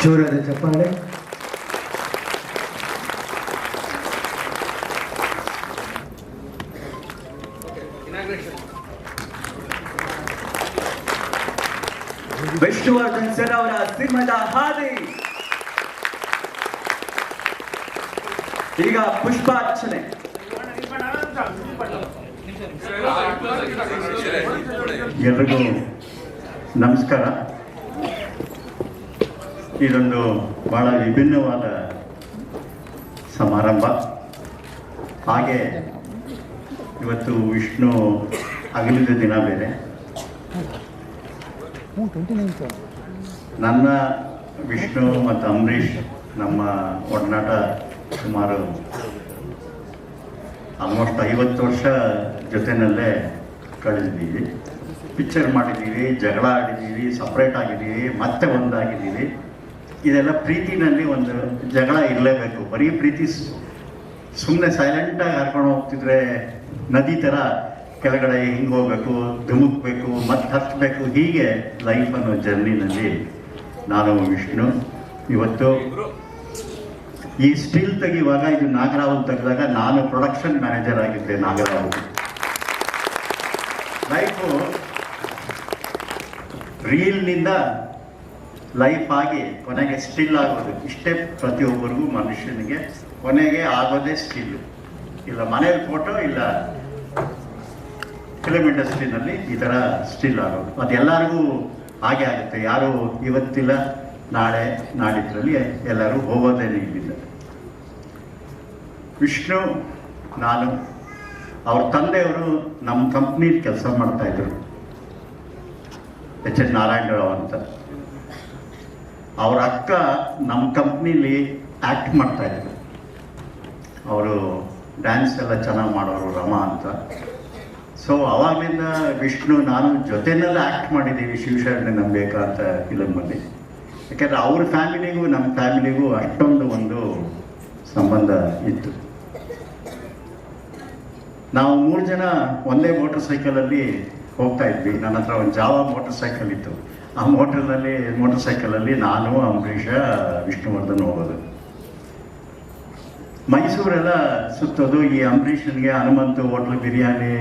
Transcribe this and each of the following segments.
ಜೋರಾದ ಚಪ್ಪಾಳೆ. ವಿಷ್ಣುವರ್ಧನ್ ಸರ್ ಅವರ ಸಿಂಹದ ಹಾದಿ. ಈಗ ಪುಷ್ಪಾರ್ಚನೆ. ಎಲ್ರಿಗೂ ನಮಸ್ಕಾರ. ಇದೊಂದು ಬಹಳ ವಿಭಿನ್ನವಾದ ಸಮಾರಂಭ. ಹಾಗೆ ಇವತ್ತು ವಿಷ್ಣು ಅಗಲಿದ ದಿನ ಬೇರೆ. ನನ್ನ ವಿಷ್ಣು ಮತ್ತು ಅಂಬರೀಷ್ ನಮ್ಮ ಒಡನಾಟ ಸುಮಾರು ಆಲ್ಮೋಸ್ಟ್ 50 ವರ್ಷ ಜೊತೆಯಲ್ಲೇ ಕಳೆದಿದ್ದೀವಿ. ಪಿಕ್ಚರ್ ಮಾಡಿದ್ದೀವಿ, ಜಗಳ ಆಡಿದ್ದೀವಿ, ಸಪ್ರೇಟ್ ಆಗಿದ್ದೀವಿ, ಮತ್ತೆ ಒಂದಾಗಿದ್ದೀವಿ. ಇದೆಲ್ಲ ಪ್ರೀತಿನಲ್ಲಿ ಒಂದು ಜಗಳ ಇರಲೇಬೇಕು. ಬರೀ ಪ್ರೀತಿ ಸುಮ್ಮನೆ ಸೈಲೆಂಟಾಗಿ ಹರ್ಕೊಂಡು ಹೋಗ್ತಿದ್ರೆ ನದಿ ಥರ ಕೆಳಗಡೆ ಹಿಂಗೆ ಹೋಗ್ಬೇಕು, ಧುಮುಕ್ಬೇಕು, ಮತ್ತೆ ಹತ್ತಬೇಕು. ಹೀಗೆ ಲೈಫ್ ಅನ್ನೋ ಜರ್ನಿನಲ್ಲಿ ನಾನು ವಿಷ್ಣು ಇವತ್ತು ಈ ಸ್ಟಿಲ್ ತೆಗೆಯುವಾಗ ಇದು ನಾಗರಾವ್ ತೆಗೆದಾಗ ನಾನು ಪ್ರೊಡಕ್ಷನ್ ಮ್ಯಾನೇಜರ್ ಆಗಿದ್ದೆ. ನಾಗರಾವ್ ಲೈಫು ರೀಲ್ನಿಂದ ಲೈಫ್ ಆಗಿ ಕೊನೆಗೆ ಸ್ಟಿಲ್ ಆಗೋದು. ಇಷ್ಟೇ ಪ್ರತಿಯೊಬ್ಬರಿಗೂ ಮನುಷ್ಯನಿಗೆ ಕೊನೆಗೆ ಆಗೋದೇ ಸ್ಟಿಲ್. ಇಲ್ಲ ಮನೇಲಿ ಫೋಟೋ, ಇಲ್ಲ ಫಿಲಮ್ ಇಂಡಸ್ಟ್ರಿನಲ್ಲಿ ಈ ಥರ ಸ್ಟಿಲ್ ಆಗೋದು. ಅದೆಲ್ಲರಿಗೂ ಹಾಗೆ ಆಗುತ್ತೆ. ಯಾರು ಇವತ್ತಿಲ್ಲ ನಾಳೆ ನಾಡಿದ್ರಲ್ಲಿ ಎಲ್ಲರೂ ಹೋಗೋದೇನೆ ಇಲ್ಲಿಲ್ಲ. ವಿಷ್ಣು, ನಾನು, ಅವ್ರ ತಂದೆಯವರು ನಮ್ಮ ಕಂಪ್ನಿಲಿ ಕೆಲಸ ಮಾಡ್ತಾಯಿದ್ರು, ಎಚ್ ನಾರಾಯಣರಾವ್ ಅಂತ. ಅವ್ರ ಅಕ್ಕ ನಮ್ಮ ಕಂಪ್ನಿಲಿ ಆ್ಯಕ್ಟ್ ಮಾಡ್ತಾಯಿದ್ರು. ಅವರು ಡ್ಯಾನ್ಸ್ ಎಲ್ಲ ಚೆನ್ನಾಗಿ ಮಾಡೋರು, ರಮಾ ಅಂತ. ಸೊ ಅವಾಗಲಿಂದ ವಿಷ್ಣು ನಾನು ಜೊತೆಯಲ್ಲೆಲ್ಲ ಆ್ಯಕ್ಟ್ ಮಾಡಿದ್ದೀವಿ ಶಿವಶರಣೆ ನಂಬೇಕ ಅಂತ ಫಿಲಮಲ್ಲಿ. ಯಾಕೆಂದರೆ ಅವ್ರ ಫ್ಯಾಮಿಲಿಗೂ ನಮ್ಮ ಫ್ಯಾಮಿಲಿಗೂ ಅಷ್ಟೊಂದು ಒಂದು ಸಂಬಂಧ ಇತ್ತು. ನಾವು 3 ಜನ ಒಂದೇ ಮೋಟರ್ ಸೈಕಲಲ್ಲಿ ಹೋಗ್ತಾ ಇದ್ವಿ. ನನ್ನ ಹತ್ರ ಒಂದು ಜಾವ ಮೋಟರ್ ಸೈಕಲ್ ಇತ್ತು. ಆ ಮೋಟರ್ ಸೈಕಲಲ್ಲಿ ನಾನು, ಅಂಬರೀಷ, ವಿಷ್ಣುವರ್ಧನ್ ಹೋಗೋದು. ಮೈಸೂರೆಲ್ಲ ಸುತ್ತೋದು. ಈ ಅಂಬರೀಷನ್ಗೆ Hanumanthu hotel biryani,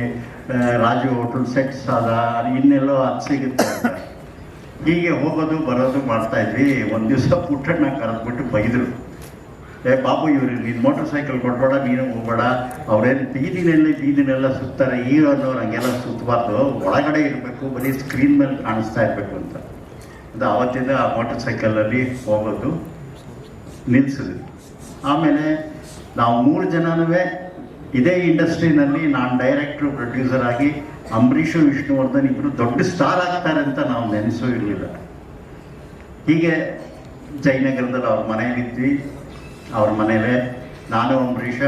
Raju hotel set ಸಾದ, ಇನ್ನೆಲ್ಲೋ ಅದು ಸಿಗುತ್ತೆ ಅಂತ ಹೀಗೆ ಹೋಗೋದು ಬರೋದು ಮಾಡ್ತಾ ಇದ್ವಿ. ಒಂದು ದಿವಸ ಪುಟ್ಟಣ್ಣ ಕರೆದ್ಬಿಟ್ಟು ಬೈದರು, ಬಾಬು ಇವ್ರಿಗೆ ನೀನು ಮೋಟರ್ ಸೈಕಲ್ ಕೊಡ್ಬೇಡ, ನೀನು ಹೋಗ್ಬೇಡ, ಅವ್ರೇನು ಬೀದಿನೆಲ್ಲ ಸುತ್ತಾರೆ, ಹೀರೋನವ್ರು ಹಂಗೆಲ್ಲ ಸುತ್ತಬಾರ್ದು, ಒಳಗಡೆ ಇರಬೇಕು, ಬರೀ ಸ್ಕ್ರೀನ್ ಮೇಲೆ ಕಾಣಿಸ್ತಾ ಇರಬೇಕು ಅಂತ. ಅದು ಆವತ್ತಿಂದ ಆ ಮೋಟರ್ ಸೈಕಲಲ್ಲಿ ಹೋಗೋದು ನಿಲ್ಲಿಸಿದ್ವಿ. ಆಮೇಲೆ ನಾವು 3 ಜನನೂ ಇದೇ ಇಂಡಸ್ಟ್ರಿನಲ್ಲಿ, ನಾನು ಡೈರೆಕ್ಟ್ರು, ಪ್ರೊಡ್ಯೂಸರ್ ಆಗಿ, ಅಂಬರೀಷು, ವಿಷ್ಣುವರ್ಧನ್ ಇಬ್ಬರು ದೊಡ್ಡ ಸ್ಟಾರ್ ಆಗ್ತಾರೆ ಅಂತ ನಾವು ನೆನೆಸೂ ಇರಲಿಲ್ಲ. ಹೀಗೆ ಜಯನಗರದಲ್ಲಿ ಅವ್ರ ಮನೆಯಲ್ಲಿದ್ವಿ. ಅವ್ರ ಮನೇಲೆ ನಾನು, ಅಂಬರೀಷ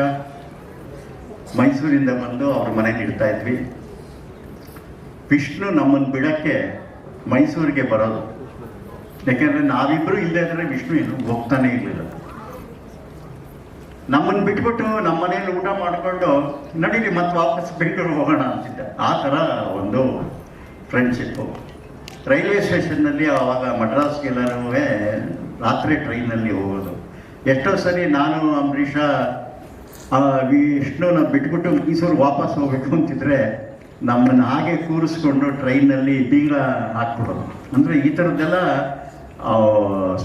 ಮೈಸೂರಿಂದ ಬಂದು ಅವ್ರ ಮನೇಲಿ ಇರ್ತಾ ಇದ್ವಿ. ವಿಷ್ಣು ನಮ್ಮನ್ನು ಬಿಡೋಕ್ಕೆ ಮೈಸೂರಿಗೆ ಬರೋದು. ಯಾಕೆಂದರೆ ನಾವಿಬ್ಬರು ಇಲ್ಲದೆ ಇದ್ದರೆ ವಿಷ್ಣು ಎಲ್ಲೂ ಹೋಗ್ತಾನೆ ಇರಲಿಲ್ಲ. ನಮ್ಮನ್ನು ಬಿಟ್ಬಿಟ್ಟು ನಮ್ಮ ಮನೇಲಿ ಊಟ ಮಾಡಿಕೊಂಡು ನಡೀಲಿ ಮತ್ತೆ ವಾಪಸ್ ಬೆಂಗಳೂರು ಹೋಗೋಣ ಅಂತಿದ್ದ. ಆ ಥರ ಒಂದು ಫ್ರೆಂಡ್ಶಿಪ್ಪು. ರೈಲ್ವೆ ಸ್ಟೇಷನ್ನಲ್ಲಿ ಆವಾಗ ಮಡ್ರಾಸ್ಗೆಲ್ಲರೂ ರಾತ್ರಿ ಟ್ರೈನಲ್ಲಿ ಹೋಗೋದು. ಎಷ್ಟೋ ಸರಿ ನಾನು, ಅಂಬರೀಷ, ವಿಷ್ಣುನ ಬಿಟ್ಬಿಟ್ಟು ಮೈಸೂರು ವಾಪಸ್ ಹೋಗ್ಬೇಕು ಅಂತಿದ್ರೆ ನಮ್ಮನ್ನು ಹಾಗೆ ಕೂರಿಸ್ಕೊಂಡು ಟ್ರೈನಲ್ಲಿ ಬೀಗ ಹಾಕ್ಬಿಡೋದು. ಅಂದರೆ ಈ ಥರದ್ದೆಲ್ಲ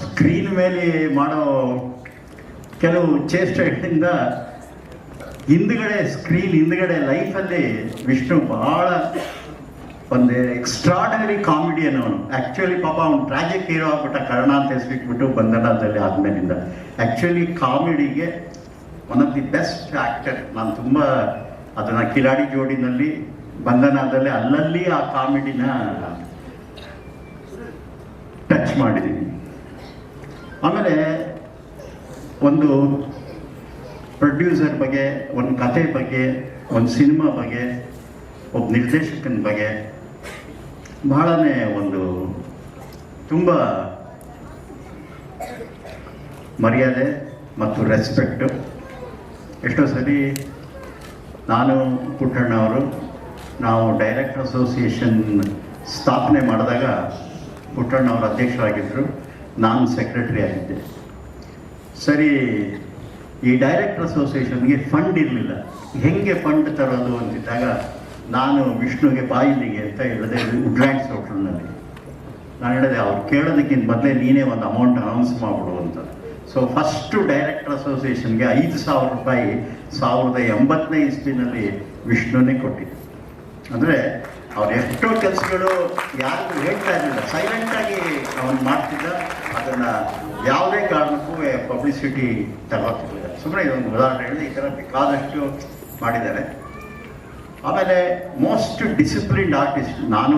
ಸ್ಕ್ರೀನ್ ಮೇಲೆ ಮಾಡೋ ಕೆಲವು ಚೇಷ್ಟೆಗಳಿಂದ ಸ್ಕ್ರೀನ್ ಹಿಂದ್ಗಡೆ ಲೈಫಲ್ಲಿ ವಿಷ್ಣು ಭಾಳ ಒಂದು ಎಕ್ಸ್ಟ್ರಾರ್ಡಿನರಿ ಕಾಮಿಡಿಯನ್ ಅವನು. ಆ್ಯಕ್ಚುಲಿ ಪಾಪ ಅವನು ಟ್ರಾಜಿಕ್ ಹೀರೋ ಆಗ್ಬಿಟ್ಟ, ಕರ್ಣ ಅಂತ ಹೆಸರಿಟ್ಬಿಟ್ಟು ಬಂಧನದಲ್ಲಿ ಆದಮೇಲಿಂದ. ಆ್ಯಕ್ಚುಲಿ ಕಾಮಿಡಿಗೆ one of the best actor. ನಾನು ತುಂಬ ಅದನ್ನು ಕಿಲಾಡಿ ಜೋಡಿನಲ್ಲಿ, ಬಂಧನದಲ್ಲಿ ಅಲ್ಲಲ್ಲಿ ಆ ಕಾಮಿಡಿನ ಟಚ್ ಮಾಡಿದ್ದೀನಿ. ಆಮೇಲೆ ಒಂದು ಪ್ರೊಡ್ಯೂಸರ್ ಬಗ್ಗೆ, ಒಂದು ಕತೆ ಬಗ್ಗೆ, ಒಂದು ಸಿನಿಮಾ ಬಗ್ಗೆ, ಒಬ್ಬ ನಿರ್ದೇಶಕನ ಬಗ್ಗೆ ಬಹಳನೇ ಒಂದು ತುಂಬ ಮರ್ಯಾದೆ ಮತ್ತು ರೆಸ್ಪೆಕ್ಟು. ಎಷ್ಟೋ ಸರಿ ನಾನು, ಪುಟ್ಟಣ್ಣ ಅವರು, ನಾವು ಡೈರೆಕ್ಟರ್ ಅಸೋಸಿಯೇಷನ್ ಸ್ಥಾಪನೆ ಮಾಡಿದಾಗ ಪುಟ್ಟಣ್ಣ ಅವರು ಅಧ್ಯಕ್ಷರಾಗಿದ್ದರು. ನಾನು ಸೆಕ್ರೆಟರಿ ಆಗಿದ್ದೆ. ಸರಿ, ಈ ಡೈರೆಕ್ಟರ್ ಅಸೋಸಿಯೇಷನ್ಗೆ ಫಂಡ್ ಇರಲಿಲ್ಲ. ಹೆಂಗೆ ಫಂಡ್ ತರೋದು ಅಂತಿದ್ದಾಗ ನಾನು ವಿಷ್ಣುಗೆ ಬಾಯಿಲಿಗೆ ಅಂತ ಹೇಳಿದೆ, ವುಡ್ಲ್ಯಾಂಡ್ಸ್ ಹೋಟೆಲ್ನಲ್ಲಿ. ನಾನು ಹೇಳಿದೆ, ಅವ್ರು ಕೇಳೋದಕ್ಕಿಂತ ಮೊದಲೇ ನೀನೇ ಒಂದು ಅಮೌಂಟ್ ಅನೌನ್ಸ್ ಮಾಡಿಬಿಡು ಅಂತ. ಸೊ ಫಸ್ಟು ಡೈರೆಕ್ಟರ್ ಅಸೋಸಿಯೇಷನ್ಗೆ 5,000 ರೂಪಾಯಿ 1980ನೇ ಇಸ್ವಿನಲ್ಲಿ ವಿಷ್ಣುನೇ ಕೊಟ್ಟಿದ್ದು. ಅಂದರೆ ಅವ್ರು ಎಷ್ಟೋ ಕೆಲಸಗಳು ಯಾರಿಗೂ ಹೇಳ್ತಾ ಇರಲಿಲ್ಲ, ಸೈಲೆಂಟಾಗಿ ಅವನು ಮಾಡ್ತಿದ್ದ. ಅದನ್ನು ಯಾವುದೇ ಕಾರಣಕ್ಕೂ ಪಬ್ಲಿಸಿಟಿ ತಗೋತಿರ್ಲಿಲ್ಲ. ಸುಮ್ಮನೆ ಇದೊಂದು ಉದಾಹರಣೆ ಹೇಳಿದೆ, ಈ ಥರ ಬೇಕಾದಷ್ಟು ಮಾಡಿದ್ದಾರೆ. ಆಮೇಲೆ ಮೋಸ್ಟ್ ಡಿಸಿಪ್ಲಿನ್ಡ್ ಆರ್ಟಿಸ್ಟ್. ನಾನು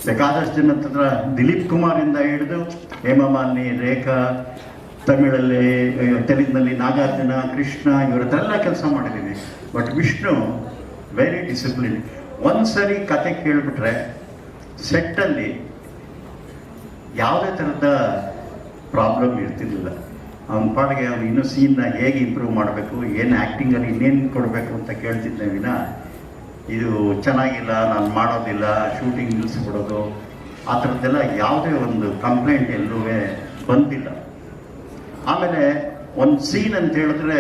ಬೇಕಾದಷ್ಟು ಜನ ಹತ್ರ ದಿಲೀಪ್ ಕುಮಾರಿಂದ ಹಿಡಿದು ಹೇಮಮಾಲಿನಿ, ರೇಖಾ, ತಮಿಳಲ್ಲಿ, ತೆಲುಗಿನಲ್ಲಿ ನಾಗಾರ್ಜುನ, ಕೃಷ್ಣ, ಇವರ ಹತ್ರ ಎಲ್ಲ ಕೆಲಸ ಮಾಡಿದ್ದೀನಿ. But Vishnu very discipline. ಒಂದ್ಸರಿ ಕತೆ ಕೇಳಿಬಿಟ್ರೆ ಸೆಟ್ಟಲ್ಲಿ ಯಾವುದೇ ಥರದ ಪ್ರಾಬ್ಲಮ್ ಇರ್ತಿರ್ಲಿಲ್ಲ. ಅವನ ಪಾಡಿಗೆ ಅವನು ಇನ್ನೂ ಸೀನ್ನ ಹೇಗೆ ಇಂಪ್ರೂವ್ ಮಾಡಬೇಕು, ಏನು ಆ್ಯಕ್ಟಿಂಗಲ್ಲಿ ಇನ್ನೇನು ಕೊಡಬೇಕು ಅಂತ ಕೇಳ್ತಿದ್ದೆ ವಿನ ಇದು ಚೆನ್ನಾಗಿಲ್ಲ, ನಾನು ಮಾಡೋದಿಲ್ಲ, ಶೂಟಿಂಗ್ ನಿಲ್ಲಿಸ್ಬಿಡೋದು, ಆ ಥರದ್ದೆಲ್ಲ ಯಾವುದೇ ಒಂದು ಕಂಪ್ಲೇಂಟ್ ಎಲ್ಲೂ ಬಂದಿಲ್ಲ. ಆಮೇಲೆ ಒಂದು ಸೀನ್ ಅಂತ ಹೇಳಿದ್ರೆ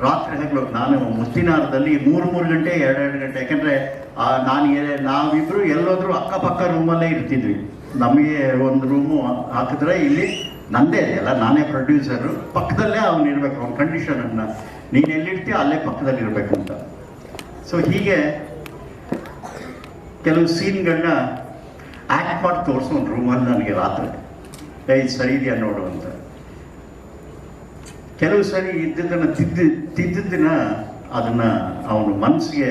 ರಾತ್ರಿ ಹಗಲು ನಾನು ಮುತ್ತಿನಾರದಲ್ಲಿ 3 ಗಂಟೆ 2 ಗಂಟೆ, ಯಾಕೆಂದರೆ ನಾವಿಬ್ಬರು ಎಲ್ಲೋದ್ರೂ ಅಕ್ಕಪಕ್ಕ ರೂಮಲ್ಲೇ ಇರ್ತಿದ್ವಿ. ನಮಗೆ ಒಂದು ರೂಮು ಹಾಕಿದ್ರೆ ಇಲ್ಲಿ ನಂದೇ ಎಲ್ಲ, ನಾನೇ ಪ್ರೊಡ್ಯೂಸರು, ಪಕ್ಕದಲ್ಲೇ ಅವನು ಇರಬೇಕು. ಅವನ ಕಂಡೀಷನನ್ನು ನೀನು ಎಲ್ಲಿರ್ತೀಯ ಅಲ್ಲೇ ಪಕ್ಕದಲ್ಲಿ ಇರಬೇಕು ಅಂತ. ಸೊ ಹೀಗೆ ಕೆಲವು ಸೀನ್ಗಳನ್ನ ಆ್ಯಕ್ಟ್ ಮಾಡಿ ತೋರಿಸೋ ಒಂದು ರೂಮಲ್ಲಿ ನನಗೆ ರಾತ್ರಿ ಇದು ಸರಿ ಇದೆಯಾ ನೋಡು ಅಂತ. ಕೆಲವು ಸರಿ ಇದ್ದದನ್ನು ತಿದ್ದಿದ್ದನ್ನ ಅದನ್ನು ಅವನು ಮನಸ್ಸಿಗೆ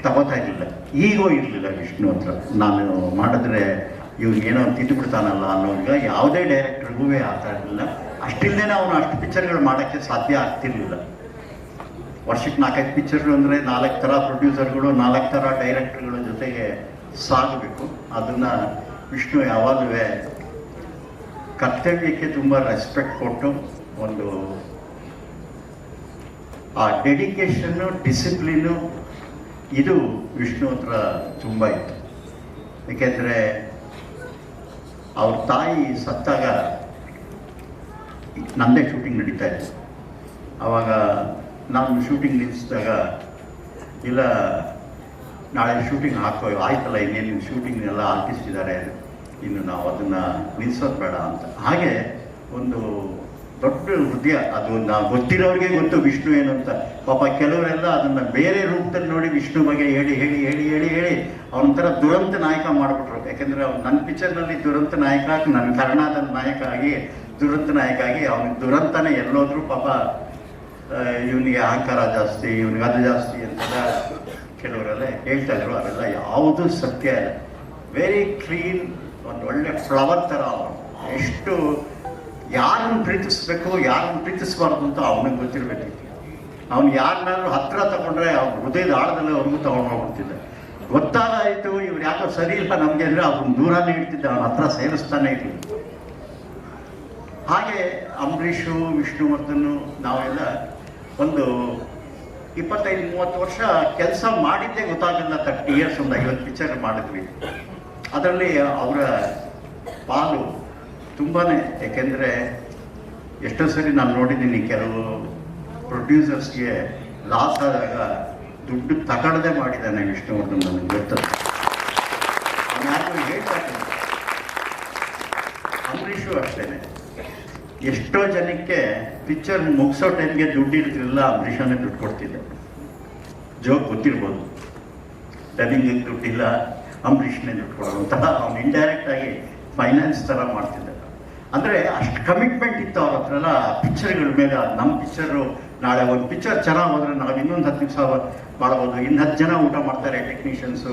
ತಗೋತಾ ಇರಲಿಲ್ಲ. ಈಗೋ ಇರಲಿಲ್ಲ ವಿಷ್ಣು ಹತ್ರ. ನಾನು ಮಾಡಿದ್ರೆ ಇವ್ನು ಏನೋ ತಿದ್ದುಬಿಡ್ತಾನಲ್ಲ ಅನ್ನೋವಾಗ ಯಾವುದೇ ಡೈರೆಕ್ಟರ್ಗೂ ಆಗ್ತಾ ಇರಲಿಲ್ಲ. ಅಷ್ಟಿಲ್ಲದೆ ಅವನು ಅಷ್ಟು ಪಿಕ್ಚರ್ಗಳು ಮಾಡೋಕ್ಕೆ ಸಾಧ್ಯ ಆಗ್ತಿರ್ಲಿಲ್ಲ. ವರ್ಷಕ್ಕೆ 4-5 ಪಿಕ್ಚರ್ಗಳು ಅಂದರೆ 4 ಥರ ಪ್ರೊಡ್ಯೂಸರ್ಗಳು, 4 ಥರ ಡೈರೆಕ್ಟರ್ಗಳ ಜೊತೆಗೆ ಸಾಗಬೇಕು. ಅದನ್ನು ವಿಷ್ಣು ಯಾವಾಗಲೂ ಕರ್ತವ್ಯಕ್ಕೆ ತುಂಬ ರೆಸ್ಪೆಕ್ಟ್ ಕೊಟ್ಟು, ಒಂದು ಆ ಡೆಡಿಕೇಶನ್ನು, ಡಿಸಿಪ್ಲಿನು ಇದು ವಿಷ್ಣು ಹತ್ರ ತುಂಬ ಇತ್ತು. ಏಕೆಂದರೆ ಅವ್ರ ತಾಯಿ ಸತ್ತಾಗ ನನ್ನದೇ ಶೂಟಿಂಗ್ ನಡೀತಾ ಇತ್ತು. ಆವಾಗ ನಾನು ಶೂಟಿಂಗ್ ನಿಲ್ಲಿಸಿದಾಗ, ಇಲ್ಲ ನಾಳೆ ಶೂಟಿಂಗ್ ಆಯ್ತಲ್ಲ, ಇನ್ನೇನು ಶೂಟಿಂಗ್ನೆಲ್ಲ ಆರ್ಟಿಸ್ಟ್ ಇದ್ದಾರೆ, ಇನ್ನು ನಾವು ಅದನ್ನು ನಿಲ್ಲಿಸೋದು ಬೇಡ ಅಂತ. ಹಾಗೆ ಒಂದು ದೊಡ್ಡ ಹೃದಯ. ಅದು ನಾವು ಗೊತ್ತಿರೋರಿಗೆ ಗೊತ್ತು ವಿಷ್ಣು ಏನು ಅಂತ. ಪಾಪ ಕೆಲವರೆಲ್ಲ ಅದನ್ನು ಬೇರೆ ರೂಪದಲ್ಲಿ ನೋಡಿ ವಿಷ್ಣು ಬಗ್ಗೆ ಹೇಳಿ ಹೇಳಿ ಹೇಳಿ ಹೇಳಿ ಹೇಳಿ ಅವನೊಂಥರ ದುರಂತ ನಾಯಕ ಮಾಡಿಬಿಟ್ರು. ಯಾಕೆಂದರೆ ಅವ್ನು ನನ್ನ ಪಿಕ್ಚರ್ನಲ್ಲಿ ದುರಂತ ನಾಯಕ ಆಗಿ, ನನ್ನ ಕರ್ನಾಟಕದ ನಾಯಕ ಆಗಿ, ದುರಂತ ನಾಯಕ ಆಗಿ, ಅವನಿಗೆ ದುರಂತನೇ ಎಲ್ಲೋದ್ರೂ ಪಾಪ ಇವನಿಗೆ ಅಹಂಕಾರ ಜಾಸ್ತಿ, ಇವನಿಗೆ ಅದು ಜಾಸ್ತಿ ಅಂತೆಲ್ಲ ಕೆಲವರೆಲ್ಲ ಹೇಳ್ತಾ ಇದ್ರು. ಅವೆಲ್ಲ ಯಾವುದೂ ಸತ್ಯ ಇಲ್ಲ. ವೆರಿ ಕ್ಲೀನ್, ಒಂದು ಒಳ್ಳೆ ಫ್ಲವರ್ ಥರ ಅವನು. ಎಷ್ಟು ಯಾರನ್ನು ಪ್ರೀತಿಸ್ಬೇಕು, ಯಾರನ್ನು ಪ್ರೀತಿಸಬಾರ್ದು ಅಂತ ಅವನಿಗೆ ಗೊತ್ತಿರಬೇಕಿತ್ತು. ಅವನು ಯಾರನ್ನಾದ್ರೂ ಹತ್ರ ತಗೊಂಡ್ರೆ ಅವ್ನ ಹೃದಯದ ಆಳದಲ್ಲಿ ಅವ್ರಿಗೂ ತಗೊಂಡು ಹೋಗ್ಬಿಡ್ತಿದ್ದ. ಗೊತ್ತಾಗಾಯಿತು ಇವ್ರು ಯಾಕೋ ಸರಿ ಇಲ್ಲ ನಮಗೆ ಅಂದರೆ ಅವ್ರನ್ನ ದೂರನೇ ಇಡ್ತಿದ್ದ, ಅವನ ಹತ್ರ ಸೇರಿಸ್ತಾನೆ ಇರಲಿಲ್ಲ. ಹಾಗೆ ಅಂಬರೀಷು, ವಿಷ್ಣುವರ್ಧನ್, ನಾವೆಲ್ಲ ಒಂದು 25-30 ವರ್ಷ ಕೆಲಸ ಮಾಡಿದ್ದೇ ಗೊತ್ತಾಗಲಿಲ್ಲ. 30 years, ಒಂದು 50 ಪಿಕ್ಚರ್ ಮಾಡಿದ್ವಿ. ಅದರಲ್ಲಿ ಅವರ ಪಾಲು ತುಂಬಾ. ಏಕೆಂದರೆ ಎಷ್ಟೋ ಸರಿ ನಾನು ನೋಡಿದ್ದೀನಿ, ಕೆಲವು ಪ್ರೊಡ್ಯೂಸರ್ಸ್ಗೆ ಲಾಸ್ ಆದಾಗ ದುಡ್ಡು ತಗೊಳ್ಳದೆ ಮಾಡಿದ್ದಾನೆ ವಿಷ್ಣುವರ್ಧನ್. ನನಗೆ ಗೊತ್ತದು. ಅವನು ಯಾರು ಹೇಳ್ತಾ ಇದ್ದೀನಿ. ಅಂಬರೀಷು ಅಷ್ಟೇ. ಎಷ್ಟೋ ಜನಕ್ಕೆ ಪಿಕ್ಚರ್ ಮುಗಿಸೋ ಟೈಮ್ಗೆ ದುಡ್ಡು ಇರ್ತಿರಲಿಲ್ಲ, ಅಂಬರೀಷನೇ ದುಡ್ಡು ಕೊಡ್ತಿದ್ದೆ. ಜೋಕ್ ಗೊತ್ತಿರ್ಬೋದು. ಡಬ್ಬಿಂಗಿಗೆ ದುಡ್ಡಿಲ್ಲ, ಅಂಬರೀಷನೇ ದುಡ್ಡು ಕೊಡೋದು ಅಂತಹ ಅವ್ನು ಇಂಡೈರೆಕ್ಟಾಗಿ ಫೈನಾನ್ಸ್ ಥರ ಮಾಡ್ತಿದ್ದ. ಅಂದರೆ ಅಷ್ಟು ಕಮಿಟ್ಮೆಂಟ್ ಇತ್ತು ಅವ್ರ ಹತ್ರ ಎಲ್ಲ ಪಿಕ್ಚರ್ಗಳ ಮೇಲೆ. ನಮ್ಮ ಪಿಕ್ಚರು ನಾಳೆ ಒಂದು ಪಿಕ್ಚರ್ ಚೆನ್ನಾಗಿ ಹೋದರೆ ನಾವು ಇನ್ನೊಂದು 10 ನಿಮಿಷ ಮಾಡ್ಬೋದು, ಇನ್ನು 10 ಜನ ಊಟ ಮಾಡ್ತಾರೆ ಟೆಕ್ನಿಷಿಯನ್ಸು.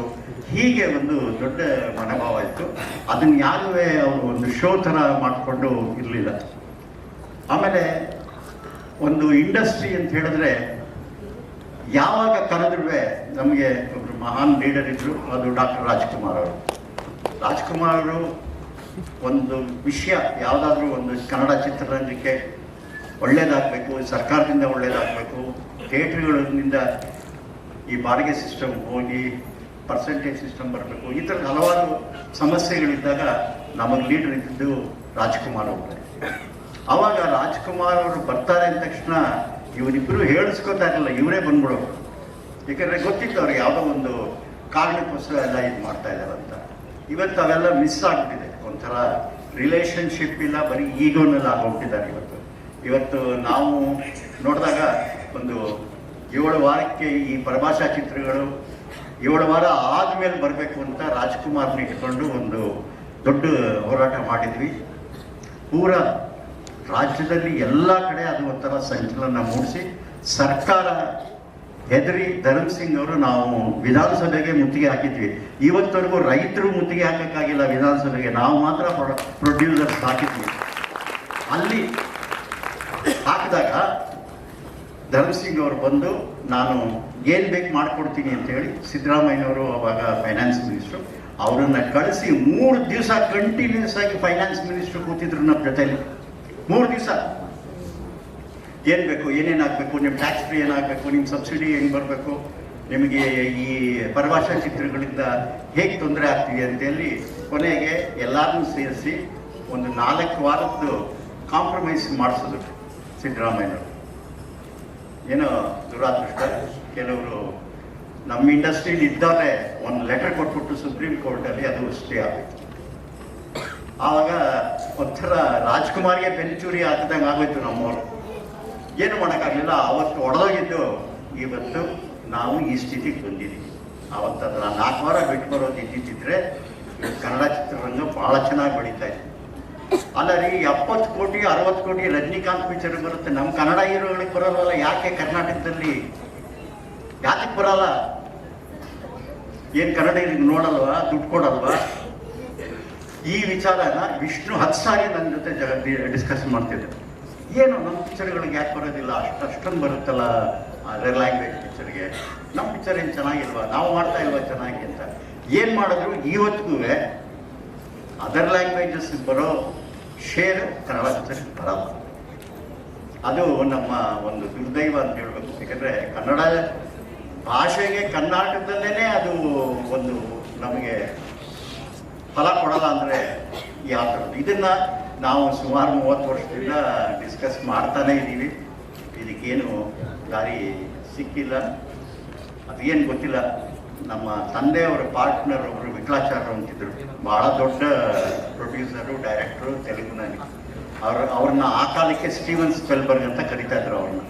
ಹೀಗೆ ಒಂದು ದೊಡ್ಡ ಮನೋಭಾವ ಇತ್ತು. ಅದನ್ನು ಯಾರೂ ಅವರು ಒಂದು ಶೋ ಥರ ಮಾಡಿಕೊಂಡು ಇರಲಿಲ್ಲ. ಆಮೇಲೆ ಒಂದು ಇಂಡಸ್ಟ್ರಿ ಅಂತ ಹೇಳಿದ್ರೆ ಯಾವಾಗ ಕರೆದ್ರೂ ನಮಗೆ ಒಬ್ಬರು ಮಹಾನ್ ಲೀಡರ್ ಇದ್ದರು, ಅದು ಡಾಕ್ಟರ್ ರಾಜ್ಕುಮಾರ್ ಅವರು. ರಾಜ್ಕುಮಾರ್ ಅವರು ಒಂದು ವಿಷಯ ಯಾವುದಾದ್ರೂ ಒಂದು ಕನ್ನಡ ಚಿತ್ರರಂಗಕ್ಕೆ ಒಳ್ಳೇದಾಗಬೇಕು, ಸರ್ಕಾರದಿಂದ ಒಳ್ಳೇದಾಗಬೇಕು, ಥಿಯೇಟ್ರ್ಗಳಿಂದ ಈ ಬಾಡಿಗೆ ಸಿಸ್ಟಮ್ ಹೋಗಿ ಪರ್ಸೆಂಟೇಜ್ ಸಿಸ್ಟಮ್ ಬರಬೇಕು, ಈ ಥರದ ಹಲವಾರು ಸಮಸ್ಯೆಗಳಿದ್ದಾಗ ನಮಗೆ ಲೀಡರ್ ಇದ್ದಿದ್ದು ರಾಜ್ಕುಮಾರ್ ಅವರೇ. ಅವಾಗ ರಾಜ್ಕುಮಾರ್ ಅವರು ಬರ್ತಾರೆ ಅಂದ ತಕ್ಷಣ ಇವರಿಬ್ಬರು ಹೇಳಿಸ್ಕೊತಾ ಇರಲಿಲ್ಲ, ಇವರೇ ಬಂದ್ಬಿಡೋರು. ಯಾಕಂದರೆ ಗೊತ್ತಿತ್ತು ಅವ್ರಿಗೆ ಯಾವುದೋ ಒಂದು ಕಾರಣಕ್ಕೋಸ್ಕರ ಎಲ್ಲ ಇದು ಮಾಡ್ತಾ ಇದ್ದಾರೆ ಅಂತ. ಇವತ್ತು ಅವೆಲ್ಲ ಮಿಸ್ ಆಗ್ಬಿಟ್ಟಿದೆ. ಒಂಥರ ರಿಲೇಷನ್ಶಿಪ್ ಇಲ್ಲ, ಬರೀ ಈಗೋನಲ್ಲಿ ಆಗೋಗ್ಬಿಟ್ಟಿದ್ದಾರೆ ಇವತ್ತು ನಾವು ನೋಡಿದಾಗ ಒಂದು 7 ವಾರಕ್ಕೆ ಈ ಪರಭಾಷಾ ಚಿತ್ರಗಳು 7 ವಾರ ಆದಮೇಲೆ ಬರಬೇಕು ಅಂತ ರಾಜ್ಕುಮಾರ್ನ ಇಟ್ಕೊಂಡು ಒಂದು ದೊಡ್ಡ ಹೋರಾಟ ಮಾಡಿದ್ವಿ. ಪೂರ ರಾಜ್ಯದಲ್ಲಿ ಎಲ್ಲ ಕಡೆ ಅದು ಒಂಥರ ಸಂಚಲನ ಮೂಡಿಸಿ ಸರ್ಕಾರ ಹೆದರಿ ಧರ್ಮ್ ಸಿಂಗ್ ಅವರು ನಾವು ವಿಧಾನಸಭೆಗೆ ಮುತ್ತಿಗೆ ಹಾಕಿದ್ವಿ. ಇವತ್ತವರೆಗೂ ರೈತರು ಮುತ್ತಿಗೆ ಹಾಕೋಕ್ಕಾಗಿಲ್ಲ ವಿಧಾನಸಭೆಗೆ, ನಾವು ಮಾತ್ರ ಪ್ರೊಡ್ಯೂಸರ್ಸ್ ಹಾಕಿದ್ವಿ. ಅಲ್ಲಿ ಹಾಕಿದಾಗ ಧರ್ಮ್ ಸಿಂಗ್ ಅವರು ಬಂದು ನಾನು ಏನು ಬೇಕು ಮಾಡಿಕೊಡ್ತೀನಿ ಅಂತೇಳಿ ಸಿದ್ದರಾಮಯ್ಯನವರು ಅವಾಗ ಫೈನಾನ್ಸ್ ಮಿನಿಸ್ಟ್ರು ಅವರನ್ನು ಕಳಿಸಿ 3 ದಿವಸ ಕಂಟಿನ್ಯೂಸ್ ಆಗಿ ಫೈನಾನ್ಸ್ ಮಿನಿಸ್ಟ್ರು ಕೂತಿದ್ರು ನಮ್ಮ ಜೊತೆಯಲ್ಲಿ. 3 ದಿವಸ ಏನು ಬೇಕು, ಏನೇನು ಆಗಬೇಕು, ನಿಮ್ಮ ಟ್ಯಾಕ್ಸ್ ಫ್ರೀ ಏನಾಗಬೇಕು, ನಿಮ್ಮ ಸಬ್ಸಿಡಿ ಹೆಂಗೆ ಬರಬೇಕು, ನಿಮಗೆ ಈ ಪರಭಾಷಾ ಚಿತ್ರಗಳಿಂದ ಹೇಗೆ ತೊಂದರೆ ಆಗ್ತಿದೆ ಅಂತೇಳಿ ಕೊನೆಗೆ ಎಲ್ಲರನ್ನೂ ಸೇರಿಸಿ ಒಂದು 4 ವಾರದ್ದು ಕಾಂಪ್ರಮೈಸ್ ಮಾಡಿಸಿದ್ರು ಸಿದ್ದರಾಮಯ್ಯನವರು. ಏನೋ ದುರಾದೃಷ್ಟ, ಕೆಲವರು ನಮ್ಮ ಇಂಡಸ್ಟ್ರಿಲಿ ಇದ್ದವರೇ ಒಂದು ಲೆಟರ್ ಕೊಟ್ಬಿಟ್ಟು ಸುಪ್ರೀಂ ಕೋರ್ಟಲ್ಲಿ ಅದು ಸ್ಟೇ ಆಗುತ್ತೆ. ಆವಾಗ ಒಂಥರ ರಾಜ್ಕುಮಾರ್ಗೆ ಬೆಂಚೂರಿ ಹಾಕಿದಂಗೆ ಆಗೋಯ್ತು ನಮ್ಮವರು. ಏನು ಮಾಡೋಕ್ಕಾಗಲಿಲ್ಲ. ಅವತ್ತು ಹೊಡೆದೋಗಿದ್ದು ಇವತ್ತು ನಾವು ಈ ಸ್ಥಿತಿಗೆ ಬಂದಿದ್ದೀವಿ. ಅವತ್ತು ಅದರ 4 ವಾರ ಬಿಟ್ಟು ಬರೋದು ಇದ್ದಿದ್ದಿದ್ರೆ ಕನ್ನಡ ಚಿತ್ರರಂಗ ಭಾಳ ಚೆನ್ನಾಗಿ ಬೆಳೀತಾ ಇತ್ತು. ಅಲ್ಲ ರೀ, 70 ಕೋಟಿ 60 ಕೋಟಿ ರಜನಿಕಾಂತ್ ಪಿಕ್ಚರ್ ಬರುತ್ತೆ, ನಮ್ಮ ಕನ್ನಡ ಹೀರೋಗಳಿಗೆ ಬರೋಲ್ವಲ್ಲ. ಯಾಕೆ ಕರ್ನಾಟಕದಲ್ಲಿ ಯಾಕೆ ಬರಲ್ಲ? ಏನು ಕನ್ನಡ ನೋಡಲ್ವಾ, ದುಡ್ಡು ಕೊಡಲ್ವಾ? ಈ ವಿಚಾರನ ವಿಷ್ಣು 10 ಸಾರಿ ನನ್ನ ಜೊತೆ ಡಿಸ್ಕಸ್ ಮಾಡ್ತಿದ್ದೆ. ಏನು ನಮ್ಮ ಪಿಕ್ಚರ್ಗಳಿಗೆ ಯಾಕೆ ಬರೋದಿಲ್ಲ, ಅಷ್ಟೊಂದು ಬರುತ್ತಲ್ಲ ಅದರ್ ಲ್ಯಾಂಗ್ವೇಜ್ ಪಿಕ್ಚರ್ಗೆ, ನಮ್ಮ ಪಿಕ್ಚರ್ ಏನು ಚೆನ್ನಾಗಿಲ್ವಾ, ನಾವು ಮಾಡ್ತಾ ಇಲ್ವಾ ಚೆನ್ನಾಗಿ ಅಂತ. ಏನು ಮಾಡಿದ್ರು ಇವತ್ತಿಗೂ ಅದರ್ ಲ್ಯಾಂಗ್ವೇಜಸ್ ಬರೋ ಶೇರ್ ಕನ್ನಡ ಪಿಕ್ಚರ್ಗೆ ಬರಲ್ಲ. ಅದು ನಮ್ಮ ಒಂದು ದುರ್ದೈವ ಅಂತ ಹೇಳ್ಬೇಕು. ಯಾಕಂದರೆ ಕನ್ನಡ ಭಾಷೆಗೆ ಕರ್ನಾಟಕದಲ್ಲೇ ಅದು ಒಂದು ನಮಗೆ ಫಲ ಕೊಡಲ್ಲ ಅಂದರೆ ಯಾವ ಥರದ್ದು. ಇದನ್ನು ನಾವು ಸುಮಾರು 30 ವರ್ಷದಿಂದ ಡಿಸ್ಕಸ್ ಮಾಡ್ತಾನೇ ಇದ್ದೀವಿ. ಇದಕ್ಕೇನು ದಾರಿ ಸಿಕ್ಕಿಲ್ಲ. ಅದೇನು ಗೊತ್ತಿಲ್ಲ. ನಮ್ಮ ತಂದೆಯವರ ಪಾರ್ಟ್ನರ್ ಒಬ್ಬರು ವಿಠಲಾಚಾರ್ಯ ಅಂತಿದ್ರು, ಭಾಳ ದೊಡ್ಡ ಪ್ರೊಡ್ಯೂಸರು, ಡೈರೆಕ್ಟ್ರು ತೆಲುಗಿನಲ್ಲಿ. ಅವ್ರನ್ನ ಆ ಕಾಲಕ್ಕೆ ಸ್ಟೀವನ್ ಸ್ಪೆಲ್ಬರ್ಗ್ ಅಂತ ಕರೀತಾ ಇದ್ರು. ಅವ್ರನ್ನ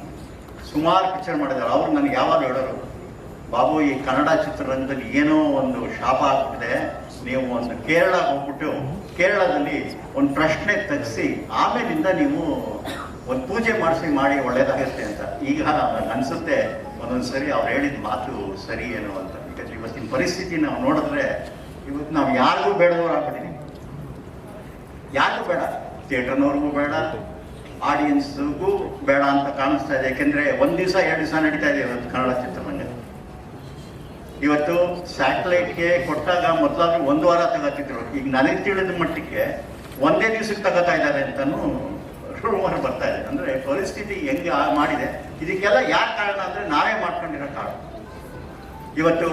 ಸುಮಾರು ಪಿಕ್ಚರ್ ಮಾಡಿದ್ದಾರೆ. ಅವ್ರು ನನಗೆ ಯಾವಾಗ ಹೇಳೋರು, ಬಾಬು ಈ ಕನ್ನಡ ಚಿತ್ರರಂಗದಲ್ಲಿ ಏನೋ ಒಂದು ಶಾಪ ಆಗ್ತಿದೆ, ನೀವು ಒಂದು ಕೇರಳ ಹೋಗ್ಬಿಟ್ಟು ಕೇರಳದಲ್ಲಿ ಒಂದು ಪ್ರಶ್ನೆ ತೆಗೆಸಿ ಆಮೇಲಿಂದ ನೀವು ಒಂದು ಪೂಜೆ ಮಾಡಿ ಒಳ್ಳೇದಾಗುತ್ತೆ ಅಂತ. ಈಗ ಅನಿಸುತ್ತೆ ಒಂದೊಂದ್ಸರಿ ಅವ್ರು ಹೇಳಿದ ಮಾತು ಸರಿ ಏನೋ ಅಂತ. ಯಾಕಂದ್ರೆ ಇವತ್ತಿನ ಪರಿಸ್ಥಿತಿ ನಾವು ನೋಡಿದ್ರೆ ಇವತ್ತು ನಾವು ಯಾರಿಗೂ ಬೇಡದವ್ರು ಆಗ್ಬಿಟ್ಟಿದ್ದೀವಿ. ಯಾರಿಗೂ ಬೇಡ, ಥಿಯೇಟರ್ನವ್ರಿಗೂ ಬೇಡ, ಆಡಿಯನ್ಸ್ಗೂ ಬೇಡ ಅಂತ ಕಾಣಿಸ್ತಾ ಇದೆ. ಯಾಕೆಂದರೆ 1 ದಿವಸ 2 ದಿವಸ ನಡೀತಾ ಇದೆ ಇವತ್ತು ಕನ್ನಡ ಚಿತ್ರರಂಗ. ಇವತ್ತು ಸ್ಯಾಟಲೈಟ್ಗೆ ಕೊಟ್ಟಾಗ ಮೊದಲಾದ್ರೂ 1 ವಾರ ತಗೋತಿದ್ರು. ಈಗ ನನಗೆ ತಿಳಿದ ಮಟ್ಟಕ್ಕೆ 1ನೇ ದಿವಸಕ್ಕೆ ತಗೋತಾ ಇದ್ದಾರೆ ಅಂತಲೂ ರೂಮರ್ ಬರ್ತಾ ಇದೆ. ಅಂದರೆ ಪರಿಸ್ಥಿತಿ ಹೆಂಗೆ ಮಾಡಿದೆ. ಇದಕ್ಕೆಲ್ಲ ಯಾಕೆ ಕಾರಣ ಅಂದರೆ ನಾವೇ ಮಾಡ್ಕೊಂಡಿರೋ ಕಾರಣ. ಇವತ್ತು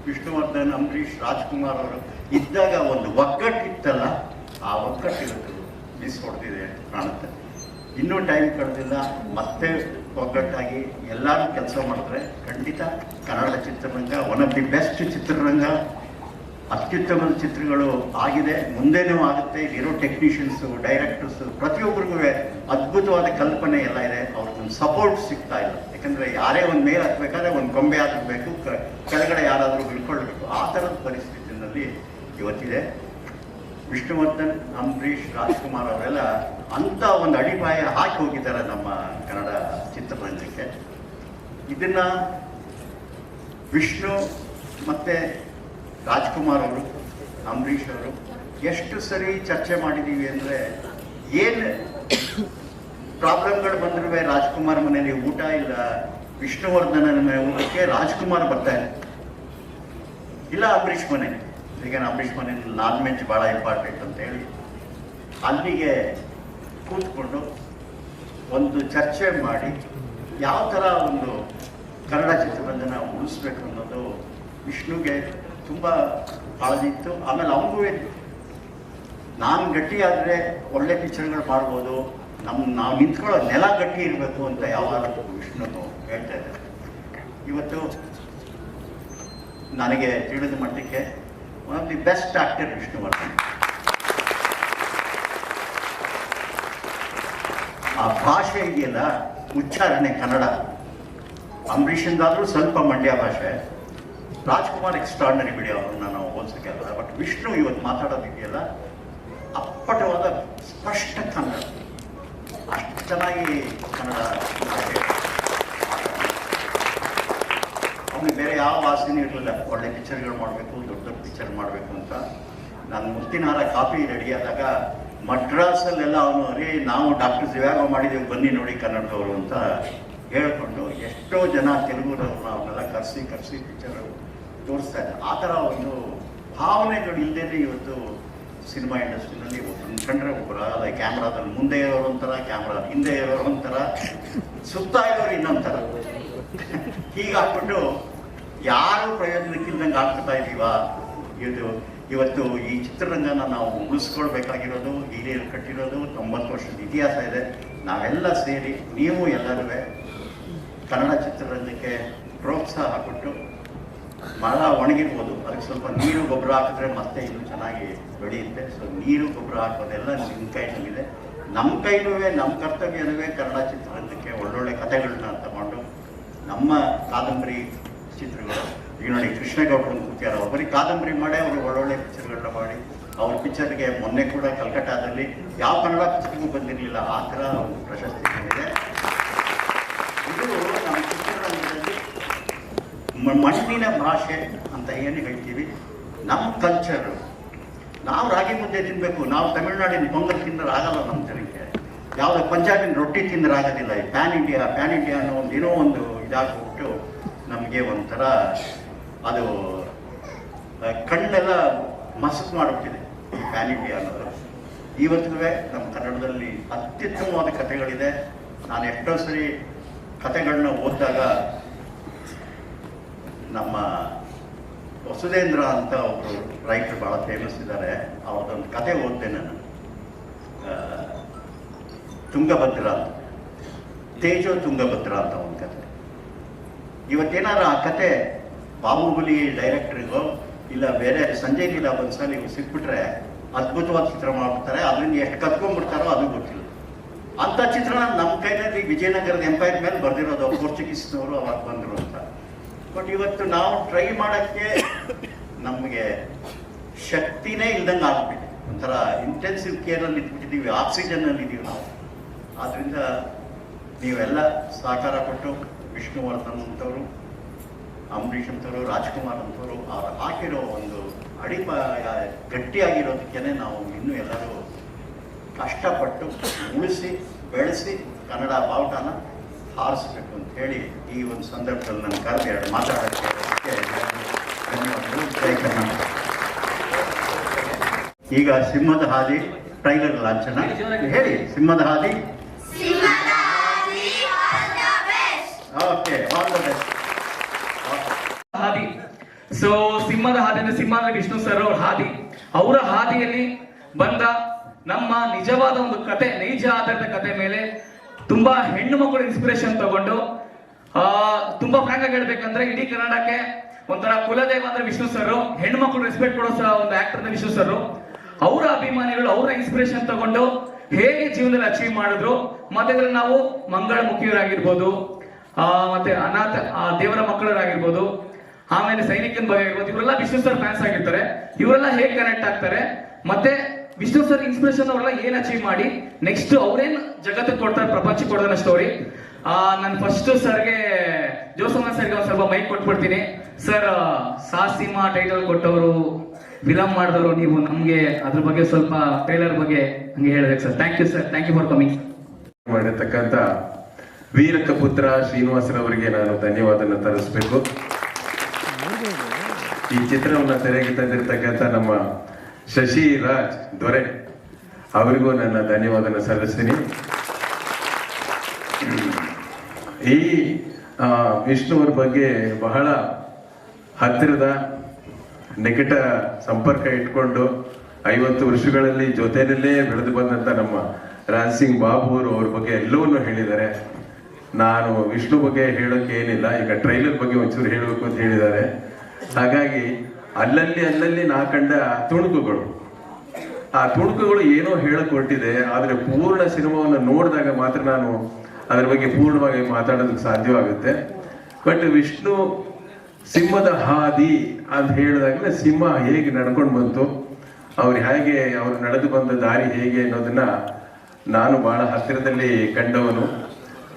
ವಿಷ್ಣುವರ್ಧನ್, ಅಂಬರೀಷ್, ರಾಜ್ಕುಮಾರ್ ಅವರು ಇದ್ದಾಗ ಒಂದು ಒಗ್ಗಟ್ಟಿತ್ತಲ್ಲ, ಆ ಒಗ್ಗಟ್ಟು ಇವತ್ತು ಮಿಸ್ ಹೊಡೆದಿದೆ ಅಂತ ಕಾಣುತ್ತೆ. ಇನ್ನೂ ಟೈಮ್ ಕಳೆದಿಲ್ಲ, ಮತ್ತೆ ಒಗ್ಗಟ್ಟಾಗಿ ಎಲ್ಲರೂ ಕೆಲಸ ಮಾಡಿದ್ರೆ ಖಂಡಿತ ಕನ್ನಡ ಚಿತ್ರರಂಗ ಒನ್ ಆಫ್ ದಿ ಬೆಸ್ಟ್ ಚಿತ್ರರಂಗ, ಅತ್ಯುತ್ತಮದ ಚಿತ್ರಗಳು ಆಗಿದೆ, ಮುಂದೆನೂ ಆಗುತ್ತೆ. ಇಲ್ಲಿರೋ ಟೆಕ್ನಿಷಿಯನ್ಸು, ಡೈರೆಕ್ಟರ್ಸು ಪ್ರತಿಯೊಬ್ಬರಿಗೂ ಅದ್ಭುತವಾದ ಕಲ್ಪನೆ ಎಲ್ಲ ಇದೆ. ಅವ್ರಿಗೊಂದು ಸಪೋರ್ಟ್ ಸಿಗ್ತಾ ಇಲ್ಲ. ಯಾಕಂದರೆ ಯಾರೇ ಒಂದು ಮೇಲೆ ಹತ್ಬೇಕಾದ್ರೆ ಒಂದು ಗೊಂಬೆ ಆಗಬೇಕು, ಕೆಳಗಡೆ ಯಾರಾದರೂ ಹಿಡ್ಕೊಳ್ಬೇಕು. ಆ ಥರದ ಪರಿಸ್ಥಿತಿಯಲ್ಲಿ ಇವತ್ತಿದೆ. ವಿಷ್ಣುವರ್ಧನ್, ಅಂಬರೀಷ್, ರಾಜ್ಕುಮಾರ್ ಅವರೆಲ್ಲ ಅಂಥ ಒಂದು ಅಡಿಪಾಯ ಹಾಕಿ ಹೋಗಿದ್ದಾರೆ ನಮ್ಮ ಕನ್ನಡ ಚಿತ್ರರಂಗಕ್ಕೆ. ಇದನ್ನು ವಿಷ್ಣು ಮತ್ತು ರಾಜ್ಕುಮಾರ್ ಅವರು, ಅಂಬರೀಷ್ ಅವರು ಎಷ್ಟು ಸರಿ ಚರ್ಚೆ ಮಾಡಿದ್ದೀವಿ ಅಂದರೆ, ಏನು ಪ್ರಾಬ್ಲಮ್ಗಳು ಬಂದರೂ ರಾಜ್ಕುಮಾರ್ ಮನೆಯಲ್ಲಿ ಊಟ ಇಲ್ಲ, ವಿಷ್ಣುವರ್ಧನನ ಮನೆ ಊಟಕ್ಕೆ ರಾಜ್ಕುಮಾರ್ ಬರ್ತಾರೆ, ಇಲ್ಲ ಅಂಬರೀಷ್ ಮನೆ. ಈಗ ಅಂಬರೀಷ್ ಮನೆಯಲ್ಲಿ ನಾನ್ ವೆಜ್ ಭಾಳ ಇಂಪಾರ್ಟೆಂಟ್ ಅಂತ ಹೇಳಿ ಅಲ್ಲಿಗೆ ಕೂತ್ಕೊಂಡು ಒಂದು ಚರ್ಚೆ ಮಾಡಿ ಯಾವ ಥರ ಒಂದು ಕನ್ನಡ ಚಿತ್ರರಂಗನ ಉಳಿಸ್ಬೇಕು ಅನ್ನೋದು ವಿಷ್ಣುಗೆ ತುಂಬ ಕಾಳಜಿ ಇತ್ತು. ಆಮೇಲೆ ಅವನಿಗೂ ನಾನು ಗಟ್ಟಿ ಆದರೆ ಒಳ್ಳೆ ಪಿಕ್ಚರ್ಗಳು ಮಾಡ್ಬೋದು, ನಾವು ನಿಂತ್ಕೊಳ್ಳೋ ನೆಲ ಗಟ್ಟಿ ಇರಬೇಕು ಅಂತ ಯಾವಾಗಲೂ ವಿಷ್ಣು ಹೇಳ್ತಾ ಇದ್ದಾರೆ. ಇವತ್ತು ನನಗೆ ತಿಳಿದ ಮಟ್ಟಕ್ಕೆ one of the best actor Vishnuvardhan. ಆ ಭಾಷೆ ಇದೆಯಲ್ಲ, ಉಚ್ಚಾರಣೆ ಕನ್ನಡ. ಅಂಬರೀಷಂದಾದರೂ ಸ್ವಲ್ಪ ಮಂಡ್ಯ ಭಾಷೆ, ರಾಜ್ಕುಮಾರ್ ಎಕ್ಸ್ಟ್ರಾರ್ಡನರಿ ಬಿಡಿ, ಅವ್ರನ್ನ ನಾವು ಹೋಲ್ಸೋಕ್ಕೆ ಆಗಲ್ಲ. ಬಟ್ ವಿಷ್ಣು ಇವತ್ತು ಮಾತಾಡೋದಿದೆಯಲ್ಲ, ಅಪ್ಪಟವಾದ ಸ್ಪಷ್ಟ ಕನ್ನಡ, ಅಷ್ಟು ಚೆನ್ನಾಗಿ ಕನ್ನಡ ಭಾಷೆ. ಅವನಿಗೆ ಬೇರೆ ಯಾವ ಆಸೆನೂ ಇರಲಿಲ್ಲ, ಒಳ್ಳೆ ಪಿಕ್ಚರ್ಗಳು ಮಾಡಬೇಕು, ದೊಡ್ಡ ದೊಡ್ಡ ಪಿಕ್ಚರ್ ಮಾಡಬೇಕು ಅಂತ. ನಾನು ಮುತ್ತಿನಹಾರ ಕಾಪಿ ರೆಡಿ ಆದಾಗ ಮಡ್ರಾಸಲ್ಲೆಲ್ಲ ಅವನು ಅರೇ ನಾವು ಡಾಕ್ಟರ್ ಜಿವ್ಯಾಗ ಮಾಡಿದ್ದೀವಿ ಬನ್ನಿ ನೋಡಿ ಕನ್ನಡದವರು ಅಂತ ಹೇಳ್ಕೊಂಡು ಎಷ್ಟೋ ಜನ ತೆಲುಗುರವ್ರನ್ನ ಅವನ್ನೆಲ್ಲ ಕರೆಸಿ ಪಿಕ್ಚರ್ ತೋರಿಸ್ತಾ ಇದ್ದಾರೆ. ಆ ಥರ ಒಂದು ಭಾವನೆಗಳು ಇಲ್ಲದೇ ಇವತ್ತು ಸಿನಿಮಾ ಇಂಡಸ್ಟ್ರಿನಲ್ಲಿ ಒಬ್ಬರನ್ನ ಕಂಡ್ರೆ ಒಬ್ಬರು ಆಗಲ್ಲ. ಕ್ಯಾಮ್ರಾದಲ್ಲಿ ಮುಂದೆ ಇರೋರು ಒಂಥರ, ಕ್ಯಾಮ್ರಾ ಹಿಂದೆ ಇರೋರು ಒಂಥರ, ಸುತ್ತ ಇರೋರು ಇನ್ನೊಂಥರ. ಹೀಗಾಗ್ಬಿಟ್ಟು ಯಾರು ಪ್ರಯೋಜನಕ್ಕಿಲ್ದಂಗೆ ಆಗ್ತಾ ಇದ್ದೀವ. ಇವತ್ತು ಈ ಚಿತ್ರರಂಗನ ನಾವು ಉಳಿಸ್ಕೊಳ್ಬೇಕಾಗಿರೋದು, ಹಿರಿಯರು ಕಟ್ಟಿರೋದು 90 ವರ್ಷದ ಇತಿಹಾಸ ಇದೆ. ನಾವೆಲ್ಲ ಸೇರಿ, ನೀವು ಎಲ್ಲರೂ ಕನ್ನಡ ಚಿತ್ರರಂಗಕ್ಕೆ ಪ್ರೋತ್ಸಾಹ ಕೊಟ್ಟು, ಮರ ಒಣಗಿರ್ಬೋದು, ಅದಕ್ಕೆ ಸ್ವಲ್ಪ ನೀರು ಗೊಬ್ಬರ ಹಾಕಿದ್ರೆ ಮತ್ತೆ ಇನ್ನೂ ಚೆನ್ನಾಗಿ ಬೆಳೆಯುತ್ತೆ. ಸೊ ನೀರು ಗೊಬ್ಬರ ಹಾಕೋದೆಲ್ಲ ನಿಮ್ಮ ಕೈನಲ್ಲಿದೆ. ನಮ್ಮ ಕೈನೂ ನಮ್ಮ ಕರ್ತವ್ಯನೂ ಕನ್ನಡ ಚಿತ್ರರಂಗಕ್ಕೆ ಒಳ್ಳೊಳ್ಳೆ ಕಥೆಗಳನ್ನ ತಗೊಂಡು, ನಮ್ಮ ಕಾದಂಬರಿ ಚಿತ್ರಗಳು ಈಗ ನೋಡಿ ಕೃಷ್ಣೇಗೌಡರು ಕೂತ್ಯಾರ, ಬರೀ ಕಾದಂಬರಿ ಮಾಡೇ ಅವರು ಒಳ್ಳೊಳ್ಳೆ ಪಿಕ್ಚರ್ಗಳನ್ನ ಮಾಡಿ, ಅವ್ರ ಪಿಕ್ಚರ್ಗೆ ಮೊನ್ನೆ ಕೂಡ ಕಲ್ಕಟ್ಟಾದಲ್ಲಿ ಯಾವ ಕನ್ನಡ ಪಿಕ್ಚರ್ಗೂ ಬಂದಿರಲಿಲ್ಲ, ಆ ಥರ ಒಂದು ಪ್ರಶಸ್ತಿ ಬಂದಿದೆ. ಇದು ನಮ್ಮ ಚಿತ್ರರಂಗದಲ್ಲಿ ಮಣ್ಣಿನ ಭಾಷೆ ಅಂತ ಏನು ಹೇಳ್ತೀವಿ, ನಮ್ಮ ಕಲ್ಚರು. ನಾವು ರಾಗಿ ಮುದ್ದೆ ತಿನ್ನಬೇಕು, ನಾವು ತಮಿಳ್ನಾಡಿನ ಪೊಂಗಲ್ ತಿಂದ್ರೆ ಆಗಲ್ಲ ನಮ್ಮ ಜನಕ್ಕೆ, ಯಾವುದೋ ಪಂಜಾಬಿನ ರೊಟ್ಟಿ ತಿಂದ್ರೆ ಆಗೋದಿಲ್ಲ. ಈ ಪ್ಯಾನ್ ಇಂಡಿಯಾ ಅನ್ನೋ ಏನೋ ಒಂದು ಇದಾಗ್ಬಿಟ್ಟು ನಮಗೆ ಒಂಥರ ಅದು ಕಣ್ಣೆಲ್ಲ ಮಸಕು ಮಾಡಿಬಿಟ್ಟಿದೆ ಈ ಪ್ಯಾನ್ ಇಂಡಿಯಾ ಅನ್ನೋದು. ಇವತ್ತಿಗೂ ನಮ್ಮ ಕನ್ನಡದಲ್ಲಿ ಅತ್ಯುತ್ತಮವಾದ ಕಥೆಗಳಿದೆ. ನಾನು ಎಷ್ಟೋ ಸರಿ ಕಥೆಗಳನ್ನ ಓದಿದಾಗ ನಮ್ಮ ವಸುಧೇಂದ್ರ ಅಂತ ಒಬ್ಬರು ರೈಟರ್ ಭಾಳ ಫೇಮಸ್ ಇದ್ದಾರೆ, ಅವ್ರದ್ದೊಂದು ಕತೆ ಓದಿದೆ ನಾನು, ತುಂಗಭದ್ರ ಅಂತ, ತೇಜೋ ತುಂಗಭದ್ರ ಅಂತ ಒಂದು ಕತೆ. ಇವತ್ತೇನಾದ್ರು ಆ ಕತೆ ಬಾಹುಬಲಿ ಡೈರೆಕ್ಟ್ರಿಗೋ ಇಲ್ಲ ಬೇರೆ ಸಂಜಯ್ ಲೀಲಾ ಬನ್ಸಾಲ್ ಇವು ಸಿಕ್ಬಿಟ್ರೆ ಅದ್ಭುತವಾದ ಚಿತ್ರ ಮಾಡ್ಬಿಡ್ತಾರೆ. ಅದರಿಂದ ಎಷ್ಟು ಕತ್ಕೊಂಡ್ಬಿಡ್ತಾರೋ ಅದು ಗೊತ್ತಿಲ್ಲ. ಅಂಥ ಚಿತ್ರಣ ನಮ್ಮ ಕೈನಲ್ಲಿ ವಿಜಯನಗರದ ಎಂಪೈರ್ ಮೇಲೆ ಬರೆದಿರೋದು, ಪೋರ್ಚುಗೀಸ್ನವರು ಅವಾಗ ಬಂದರು ಅಂತ. ಬಟ್ ಇವತ್ತು ನಾವು ಟ್ರೈ ಮಾಡೋಕ್ಕೆ ನಮಗೆ ಶಕ್ತಿನೇ ಇಲ್ದಂಗೆ ಆಗ್ಬಿಟ್ಟಿದೆ. ಒಂಥರ ಇಂಟೆನ್ಸಿವ್ ಕೇರಲ್ಲಿ ಇದ್ಬಿಟ್ಟಿದ್ದೀವಿ, ಆಕ್ಸಿಜನ್ನಲ್ಲಿ ಇದ್ದೀವಿ ನಾವು. ಆದ್ದರಿಂದ ನೀವೆಲ್ಲ ಸಹಕಾರ ಕೊಟ್ಟು ವಿಷ್ಣುವರ್ಧನ್ ಅಂತವರು, ಅಂಬರೀಷ್ ಅಂತವರು, ರಾಜ್ಕುಮಾರ್ ಅಂತವರು ಅವ್ರು ಹಾಕಿರೋ ಒಂದು ಗಟ್ಟಿಯಾಗಿರೋದಕ್ಕೇ ನಾವು ಇನ್ನೂ ಎಲ್ಲರೂ ಕಷ್ಟಪಟ್ಟು ಉಳಿಸಿ ಬೆಳೆಸಿ ಕನ್ನಡ ಬಾವುಟನ ಹಾರಿಸ್ಬೇಕು ಅಂತ ಹೇಳಿ ಈ ಒಂದು ಸಂದರ್ಭದಲ್ಲಿ ನನ್ನ ಕರೆದು ಎರಡು ಮಾತಾಡೋಕ್ಕೆ ಧನ್ಯವಾದಗಳು. ಜೈ ಕರ್ನಾಟಕ. ಈಗ ಸಿಂಹದ ಹಾದಿ ಟೈಲರ್ ಲಾಂಛನ ಹೇಳಿ. ಸಿಂಹದ ಹಾದಿ. Okay, all the best. ಹಾದಿ. ಸೊ ಸಿಂಹದ ಹಾದಿ ಅಂದ್ರೆ ಸಿಂಹ ಅಂದ್ರೆ ವಿಷ್ಣು ಸರ್ ಅವ್ರ ಹಾದಿ. ಅವರ ಹಾದಿಯಲ್ಲಿ ಬಂದ ನಮ್ಮ ನಿಜವಾದ ಒಂದು ಕತೆ, ನೈಜ ಆಧಾರಿತ ಕತೆ ಮೇಲೆ ತುಂಬಾ ಹೆಣ್ಣು ಮಕ್ಕಳು ಇನ್ಸ್ಪಿರೇಷನ್ ತಗೊಂಡು, ತುಂಬಾ ಫ್ರಾಂಕ್ ಆಗಿ ಹೇಳ್ಬೇಕಂದ್ರೆ ಇಡೀ ಕನ್ನಡಕ್ಕೆ ಒಂಥರ ಕುಲದೇವ ಅಂದ್ರೆ ವಿಷ್ಣು ಸರ್, ಹೆಣ್ಣು ಮಕ್ಕಳು ರೆಸ್ಪೆಕ್ಟ್ ಕೊಡೋ ಒಂದು ಆಕ್ಟರ್ ಅಂದ್ರೆ ವಿಷ್ಣು ಸರ್. ಅವರ ಅಭಿಮಾನಿಗಳು ಅವರ ಇನ್ಸ್ಪಿರೇಷನ್ ತಗೊಂಡು ಹೇಗೆ ಜೀವನದಲ್ಲಿ ಅಚೀವ್ ಮಾಡಿದ್ರು, ಮತ್ತೆ ನಾವು ಮಂಗಳ ಮುಖಿಯರಾಗಿರ್ಬೋದು, ಮತ್ತೆ ಅನಾಥ ದೇವರ ಮಕ್ಕಳರಾಗಿರ್ಬೋದು, ಆಮೇಲೆ ಸೈನಿಕನ ಬಗ್ಗೆ ಆಗಿರ್ಬೋದು, ಇವರೆಲ್ಲ ವಿಷ್ಣು ಸರ್ ಫ್ಯಾನ್ಸ್ ಆಗಿರ್ತಾರೆ. ಇವರೆಲ್ಲ ಹೇಗೆ ಕನೆಕ್ಟ್ ಆಗ್ತಾರೆ, ಮತ್ತೆ ವಿಷ್ಣು ಸರ್ ಇನ್ಸ್ಪಿರೇಷನ್ ಅವರೆಲ್ಲ ಏನ್ ಅಚೀವ್ ಮಾಡಿ ನೆಕ್ಸ್ಟ್ ಅವ್ರೇನ್ ಜಗತ್ತಿಗೆ ಕೊಡ್ತಾರೆ, ಪ್ರಪಂಚಕ್ಕೆ ಕೊಡ್ತಾನೆ ಸ್ಟೋರಿ. ನಾನು ಫಸ್ಟ್ ಸರ್ಗೆ ಜೋಸಮ್ಮ ಸರ್ಗೆ ಒಂದ್ ಸ್ವಲ್ಪ ಮೈಕ್ ಕೊಟ್ಬಿಡ್ತೀನಿ. ಸರ್, ಸಾಸಿಮಾ ಟೈಟಲ್ ಕೊಟ್ಟವರು, ಫಿಲಂ ಮಾಡಿದವರು ನೀವು, ನಮ್ಗೆ ಅದ್ರ ಬಗ್ಗೆ ಸ್ವಲ್ಪ ಟ್ರೈಲರ್ ಬಗ್ಗೆ ಹಂಗೆ ಹೇಳ್ಬೇಕು sir. Thank you sir, thank you for coming. ಮಾಡಿರ್ತಕ್ಕಂಥ ವೀರಕ್ಕ ಪುತ್ರ ಶ್ರೀನಿವಾಸರವರಿಗೆ ನಾನು ಧನ್ಯವಾದನ ತರಿಸ್ಬೇಕು. ಈ ಚಿತ್ರವನ್ನು ತೆರೆಗೆ ತಂದಿರತಕ್ಕಂಥ ನಮ್ಮ ಶಶಿ ರಾಜ್ ದೊರೆ ಅವರಿಗೂ ನನ್ನ ಧನ್ಯವಾದನ ಸಲ್ಲಿಸ್ತೀನಿ. ಈ ವಿಷ್ಣುವ್ರ ಬಗ್ಗೆ ಬಹಳ ಹತ್ತಿರದ ನಿಕಟ ಸಂಪರ್ಕ ಇಟ್ಕೊಂಡು 50 ವರ್ಷಗಳಲ್ಲಿ ಜೊತೆಯಲ್ಲೇ ಬೆಳೆದು ಬಂದಂತ ನಮ್ಮ ರಾಜ್ ಸಿಂಗ್ ಬಾಬು ಅವರು ಅವ್ರ ಬಗ್ಗೆ ಎಲ್ಲವನ್ನೂ ಹೇಳಿದ್ದಾರೆ. ನಾನು ವಿಷ್ಣು ಬಗ್ಗೆ ಹೇಳೋಕೆ ಏನಿಲ್ಲ, ಈಗ ಟ್ರೈಲರ್ ಬಗ್ಗೆ ಒಂಚೂರು ಹೇಳಬೇಕು ಅಂತ ಹೇಳಿದ್ದಾರೆ. ಹಾಗಾಗಿ ಅಲ್ಲಲ್ಲಿ ನಾ ಕಂಡ ತುಣುಕುಗಳು, ಆ ತುಣುಕುಗಳು ಏನೋ ಹೇಳಕ್ ಹೊರಟಿದೆ, ಆದ್ರೆ ಪೂರ್ಣ ಸಿನಿಮಾವನ್ನು ನೋಡಿದಾಗ ಮಾತ್ರ ನಾನು ಅದರ ಬಗ್ಗೆ ಪೂರ್ಣವಾಗಿ ಮಾತಾಡೋದಕ್ಕೆ ಸಾಧ್ಯವಾಗುತ್ತೆ. ಬಟ್ ವಿಷ್ಣು ಸಿಂಹದ ಹಾದಿ ಅಂತ ಹೇಳಿದಾಗಲೇ ಸಿಂಹ ಹೇಗೆ ನಡ್ಕೊಂಡು ಬಂತು, ಅವ್ರು ಹೇಗೆ ಅವ್ರು ನಡೆದು ಬಂದ ದಾರಿ ಹೇಗೆ ಅನ್ನೋದನ್ನ ನಾನು ಬಹಳ ಹತ್ತಿರದಲ್ಲಿ ಕಂಡವನು.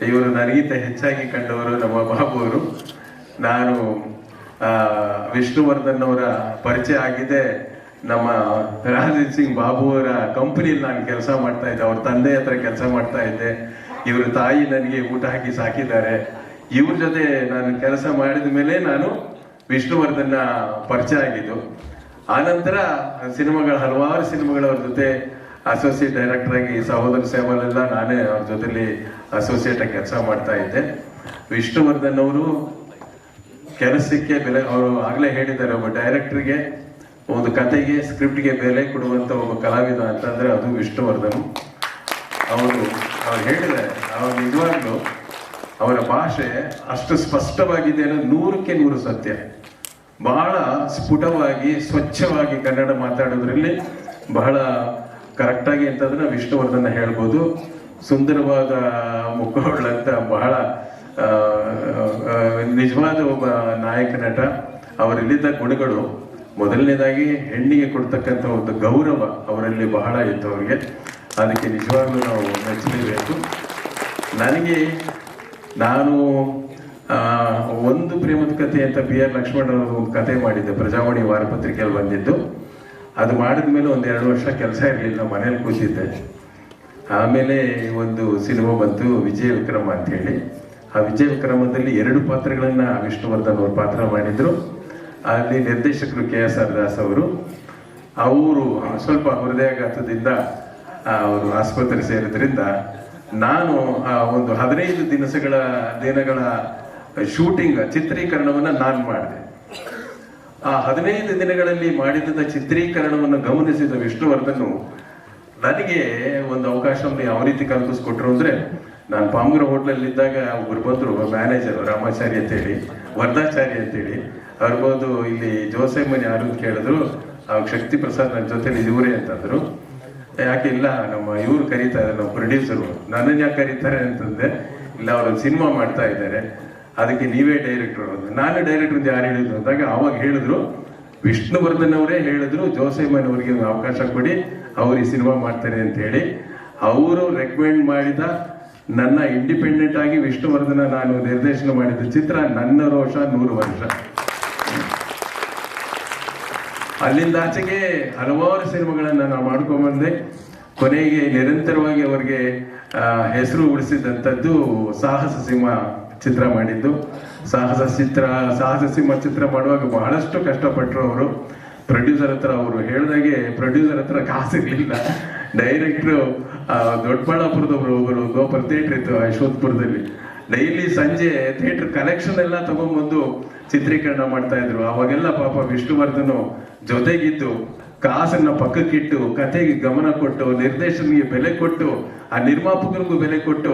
ಇವರು ನನಗಿಂತ ಹೆಚ್ಚಾಗಿ ಕಂಡವರು ನಮ್ಮ ಬಾಬು ಅವರು. ನಾನು ವಿಷ್ಣುವರ್ಧನ್ ಅವರ ಪರಿಚಯ ಆಗಿದೆ ನಮ್ಮ ರಾಜ್ ಸಿಂಗ್ ಬಾಬು ಅವರ ಕಂಪನಿಯಲ್ಲಿ ನಾನು ಕೆಲಸ ಮಾಡ್ತಾ ಇದ್ದೆ, ಅವ್ರ ತಂದೆ ಹತ್ರ ಕೆಲಸ ಮಾಡ್ತಾ ಇದ್ದೆ. ಇವ್ರ ತಾಯಿ ನನಗೆ ಊಟ ಹಾಕಿ ಸಾಕಿದ್ದಾರೆ. ಇವ್ರ ಜೊತೆ ನಾನು ಕೆಲಸ ಮಾಡಿದ ಮೇಲೆ ನಾನು ವಿಷ್ಣುವರ್ಧನ್ನ ಪರಿಚಯ ಆಗಿದ್ದು. ಆನಂತರ ಸಿನಿಮಾಗಳು, ಹಲವಾರು ಸಿನಿಮಾಗಳ ಅವ್ರ ಜೊತೆ ಅಸೋಸಿಯೇಟ್ ಡೈರೆಕ್ಟರ್ ಆಗಿ ಸಹೋದರ ಸೇವಲೆಲ್ಲ ನಾನೇ ಅವ್ರ ಜೊತೆಲಿ ಅಸೋಸಿಯೇಟ್ ಆಗಿ ಕೆಲಸ ಮಾಡ್ತಾ ಇದ್ದೆ. ವಿಷ್ಣುವರ್ಧನ್ ಅವರು ಕೆಲಸಕ್ಕೆ ಬೆಲೆ, ಅವರು ಆಗ್ಲೇ ಹೇಳಿದ್ದಾರೆ, ಒಬ್ಬ ಡೈರೆಕ್ಟರ್ಗೆ, ಒಂದು ಕತೆಗೆ, ಸ್ಕ್ರಿಪ್ಟ್ಗೆ ಬೆಲೆ ಕೊಡುವಂತ ಒಬ್ಬ ಕಲಾವಿದ ಅಂತಂದ್ರೆ ಅದು ವಿಷ್ಣುವರ್ಧನ್. ಅವ್ರು ಹೇಳಿದ್ದಾರೆ, ಅವ್ರು ನಿಜವಾಗ್ಲೂ ಅವರ ಭಾಷೆ ಅಷ್ಟು ಸ್ಪಷ್ಟವಾಗಿದೆ ಅನ್ನೋದು 100ಕ್ಕೆ 100 ಸತ್ಯ. ಬಹಳ ಸ್ಫುಟವಾಗಿ ಸ್ವಚ್ಛವಾಗಿ ಕನ್ನಡ ಮಾತಾಡೋದ್ರಲ್ಲಿ ಬಹಳ ಕರೆಕ್ಟಾಗಿ ಅಂತಂದ್ರೆ ವಿಷ್ಣುವರ್ಧನ್ ಹೇಳ್ಬೋದು. ಸುಂದರವಾದ ಮುಖಗಳಂತ ಬಹಳ ನಿಜವಾದ ಒಬ್ಬ ನಾಯಕ ನಟ. ಅವರಲ್ಲಿದ್ದ ಗುಣಗಳು, ಮೊದಲನೇದಾಗಿ ಹೆಣ್ಣಿಗೆ ಕೊಡ್ತಕ್ಕಂಥ ಒಂದು ಗೌರವ ಅವರಲ್ಲಿ ಬಹಳ ಇತ್ತು ಅವರಿಗೆ. ಅದಕ್ಕೆ ನಿಜವಾಗ್ಲೂ ನಾವು ಮೆಚ್ಚಲೇಬೇಕು. ನಾನು ಒಂದು ಪ್ರೇಮದ ಕಥೆ ಅಂತ BR ಲಕ್ಷ್ಮಣ್ ಅವರು ಒಂದು ಕತೆ ಮಾಡಿದ್ದೆ, ಪ್ರಜಾವಾಣಿ ವಾರಪತ್ರಿಕೆಯಲ್ಲಿ ಬಂದಿದ್ದು. ಅದು ಮಾಡಿದ್ಮೇಲೆ 1-2 ವರ್ಷ ಕೆಲಸ ಇರಲಿಲ್ಲ, ಮನೇಲಿ ಕೂತಿದ್ದೆ. ಆಮೇಲೆ ಒಂದು ಸಿನಿಮಾ ಬಂತು, ವಿಜಯ ವಿಕ್ರಮ ಅಂತ ಹೇಳಿ. ಆ ವಿಜಯ ವಿಕ್ರಮದಲ್ಲಿ 2 ಪಾತ್ರಗಳನ್ನ ವಿಷ್ಣುವರ್ಧನ್ ಅವರು ಪಾತ್ರ ಮಾಡಿದ್ರು. ಅಲ್ಲಿ ನಿರ್ದೇಶಕರು KSR ದಾಸ್ ಅವರು. ಅವರು ಸ್ವಲ್ಪ ಹೃದಯಾಘಾತದಿಂದ ಅವರು ಆಸ್ಪತ್ರೆ ಸೇರಿದ್ರಿಂದ ನಾನು ಒಂದು 15 ದಿನಗಳ ಶೂಟಿಂಗ್ ಚಿತ್ರೀಕರಣವನ್ನ ನಾನು ಮಾಡಿದೆ. ಆ 15 ದಿನಗಳಲ್ಲಿ ಮಾಡಿದ ಚಿತ್ರೀಕರಣವನ್ನು ಗಮನಿಸಿದ ವಿಷ್ಣುವರ್ಧನ್ ನನಗೆ ಒಂದು ಅವಕಾಶವನ್ನು ಯಾವ ರೀತಿ ಕಲ್ಪಿಸ್ಕೊಟ್ರು ಅಂದ್ರೆ, ನಾನು ಪಾಮ್ಗ್ರ ಹೋಟ್ಲಲ್ಲಿ ಇದ್ದಾಗ ಒಬ್ರು ಬಂದ್ರು, ಮ್ಯಾನೇಜರ್ ರಾಮಾಚಾರಿ ಅಂತೇಳಿ, ವರ್ಧಾಚಾರಿ ಅಂತೇಳಿ. ಅವ್ರು ಬಂದು ಇಲ್ಲಿ ಜೋಸೆಮ್ಮನ್ ಯಾರು ಅಂತ ಕೇಳಿದ್ರು. ಅವಾಗ ಶಕ್ತಿ ಪ್ರಸಾದ್ ನನ್ನ ಜೊತೆಲಿ ಇವರೇ ಅಂತಂದ್ರು. ಯಾಕೆ ಇಲ್ಲ, ನಮ್ಮ ಇವ್ರು ಕರೀತಾರೆ, ನಮ್ಮ ಪ್ರೊಡ್ಯೂಸರು. ನನ್ನನ್ನು ಯಾಕೆ ಕರೀತಾರೆ ಅಂತಂದ್ರೆ, ಇಲ್ಲ ಅವ್ರೊಂದು ಸಿನಿಮಾ ಮಾಡ್ತಾ ಇದ್ದಾರೆ, ಅದಕ್ಕೆ ನೀವೇ ಡೈರೆಕ್ಟರ್. ನಾನು ಡೈರೆಕ್ಟರ್ ಅಂತ ಯಾರು ಹೇಳಿದ್ರು ಅಂದಾಗ ಅವಾಗ ಹೇಳಿದ್ರು, ವಿಷ್ಣುವರ್ಧನ್ ಅವರೇ ಹೇಳಿದ್ರು, ಜೋಸೆಮ್ಮನ್ ಅವರಿಗೆ ಒಂದು ಅವಕಾಶ ಕೊಡಿ, ಅವ್ರು ಈ ಸಿನಿಮಾ ಮಾಡ್ತಾರೆ ಅಂತ ಹೇಳಿ. ಅವರು ರೆಕಮೆಂಡ್ ಮಾಡಿದ ನನ್ನ ಇಂಡಿಪೆಂಡೆಂಟ್ ಆಗಿ ವಿಷ್ಣುವರ್ಧನ ನಾನು ನಿರ್ದೇಶನ ಮಾಡಿದ ಚಿತ್ರ ನನ್ನ ರೋಷ 100 ವರ್ಷ. ಅಲ್ಲಿಂದ ಆಚೆಗೆ ಹಲವಾರು ಸಿನಿಮಾಗಳನ್ನ ನಾನು ಮಾಡ್ಕೊಂಡ್ಬಂದೆ. ಕೊನೆಗೆ ನಿರಂತರವಾಗಿ ಅವರಿಗೆ ಹೆಸರು ಉಳಿಸಿದಂಥದ್ದು ಸಾಹಸ ಸಿಂಹ ಚಿತ್ರ ಮಾಡಿದ್ದು. ಸಾಹಸ ಸಿಂಹ ಚಿತ್ರ ಮಾಡುವಾಗ ಬಹಳಷ್ಟು ಕಷ್ಟಪಟ್ಟರು ಅವರು. ಪ್ರೊಡ್ಯೂಸರ್ ಹತ್ರ ಅವರು ಹೇಳಿದಾಗೆ ಪ್ರೊಡ್ಯೂಸರ್ ಹತ್ರ ಕಾಸಿರ್ಲಿಲ್ಲ. ಡೈರೆಕ್ಟ್ರು ದೊಡ್ಡಬಳ್ಳಾಪುರದವರು ಒಬ್ಬರು ಗೋಪುರ ಥಿಯೇಟರ್ ಇತ್ತು ಯಶವಂತಪುರದಲ್ಲಿ. ಡೈಲಿ ಸಂಜೆ ಥಿಯೇಟರ್ ಕಲೆಕ್ಷನ್ ಎಲ್ಲ ತಗೊಂಡ್ಬಂದು ಚಿತ್ರೀಕರಣ ಮಾಡ್ತಾ ಇದ್ರು. ಅವಾಗೆಲ್ಲ ಪಾಪ ವಿಷ್ಣುವರ್ಧನ್ ಜೊತೆಗಿದ್ದು ಕಾಸನ್ನ ಪಕ್ಕಕ್ಕಿಟ್ಟು ಕಥೆಗೆ ಗಮನ ಕೊಟ್ಟು ನಿರ್ದೇಶನಿಗೆ ಬೆಲೆ ಕೊಟ್ಟು ಆ ನಿರ್ಮಾಪಕರಿಗೂ ಬೆಲೆ ಕೊಟ್ಟು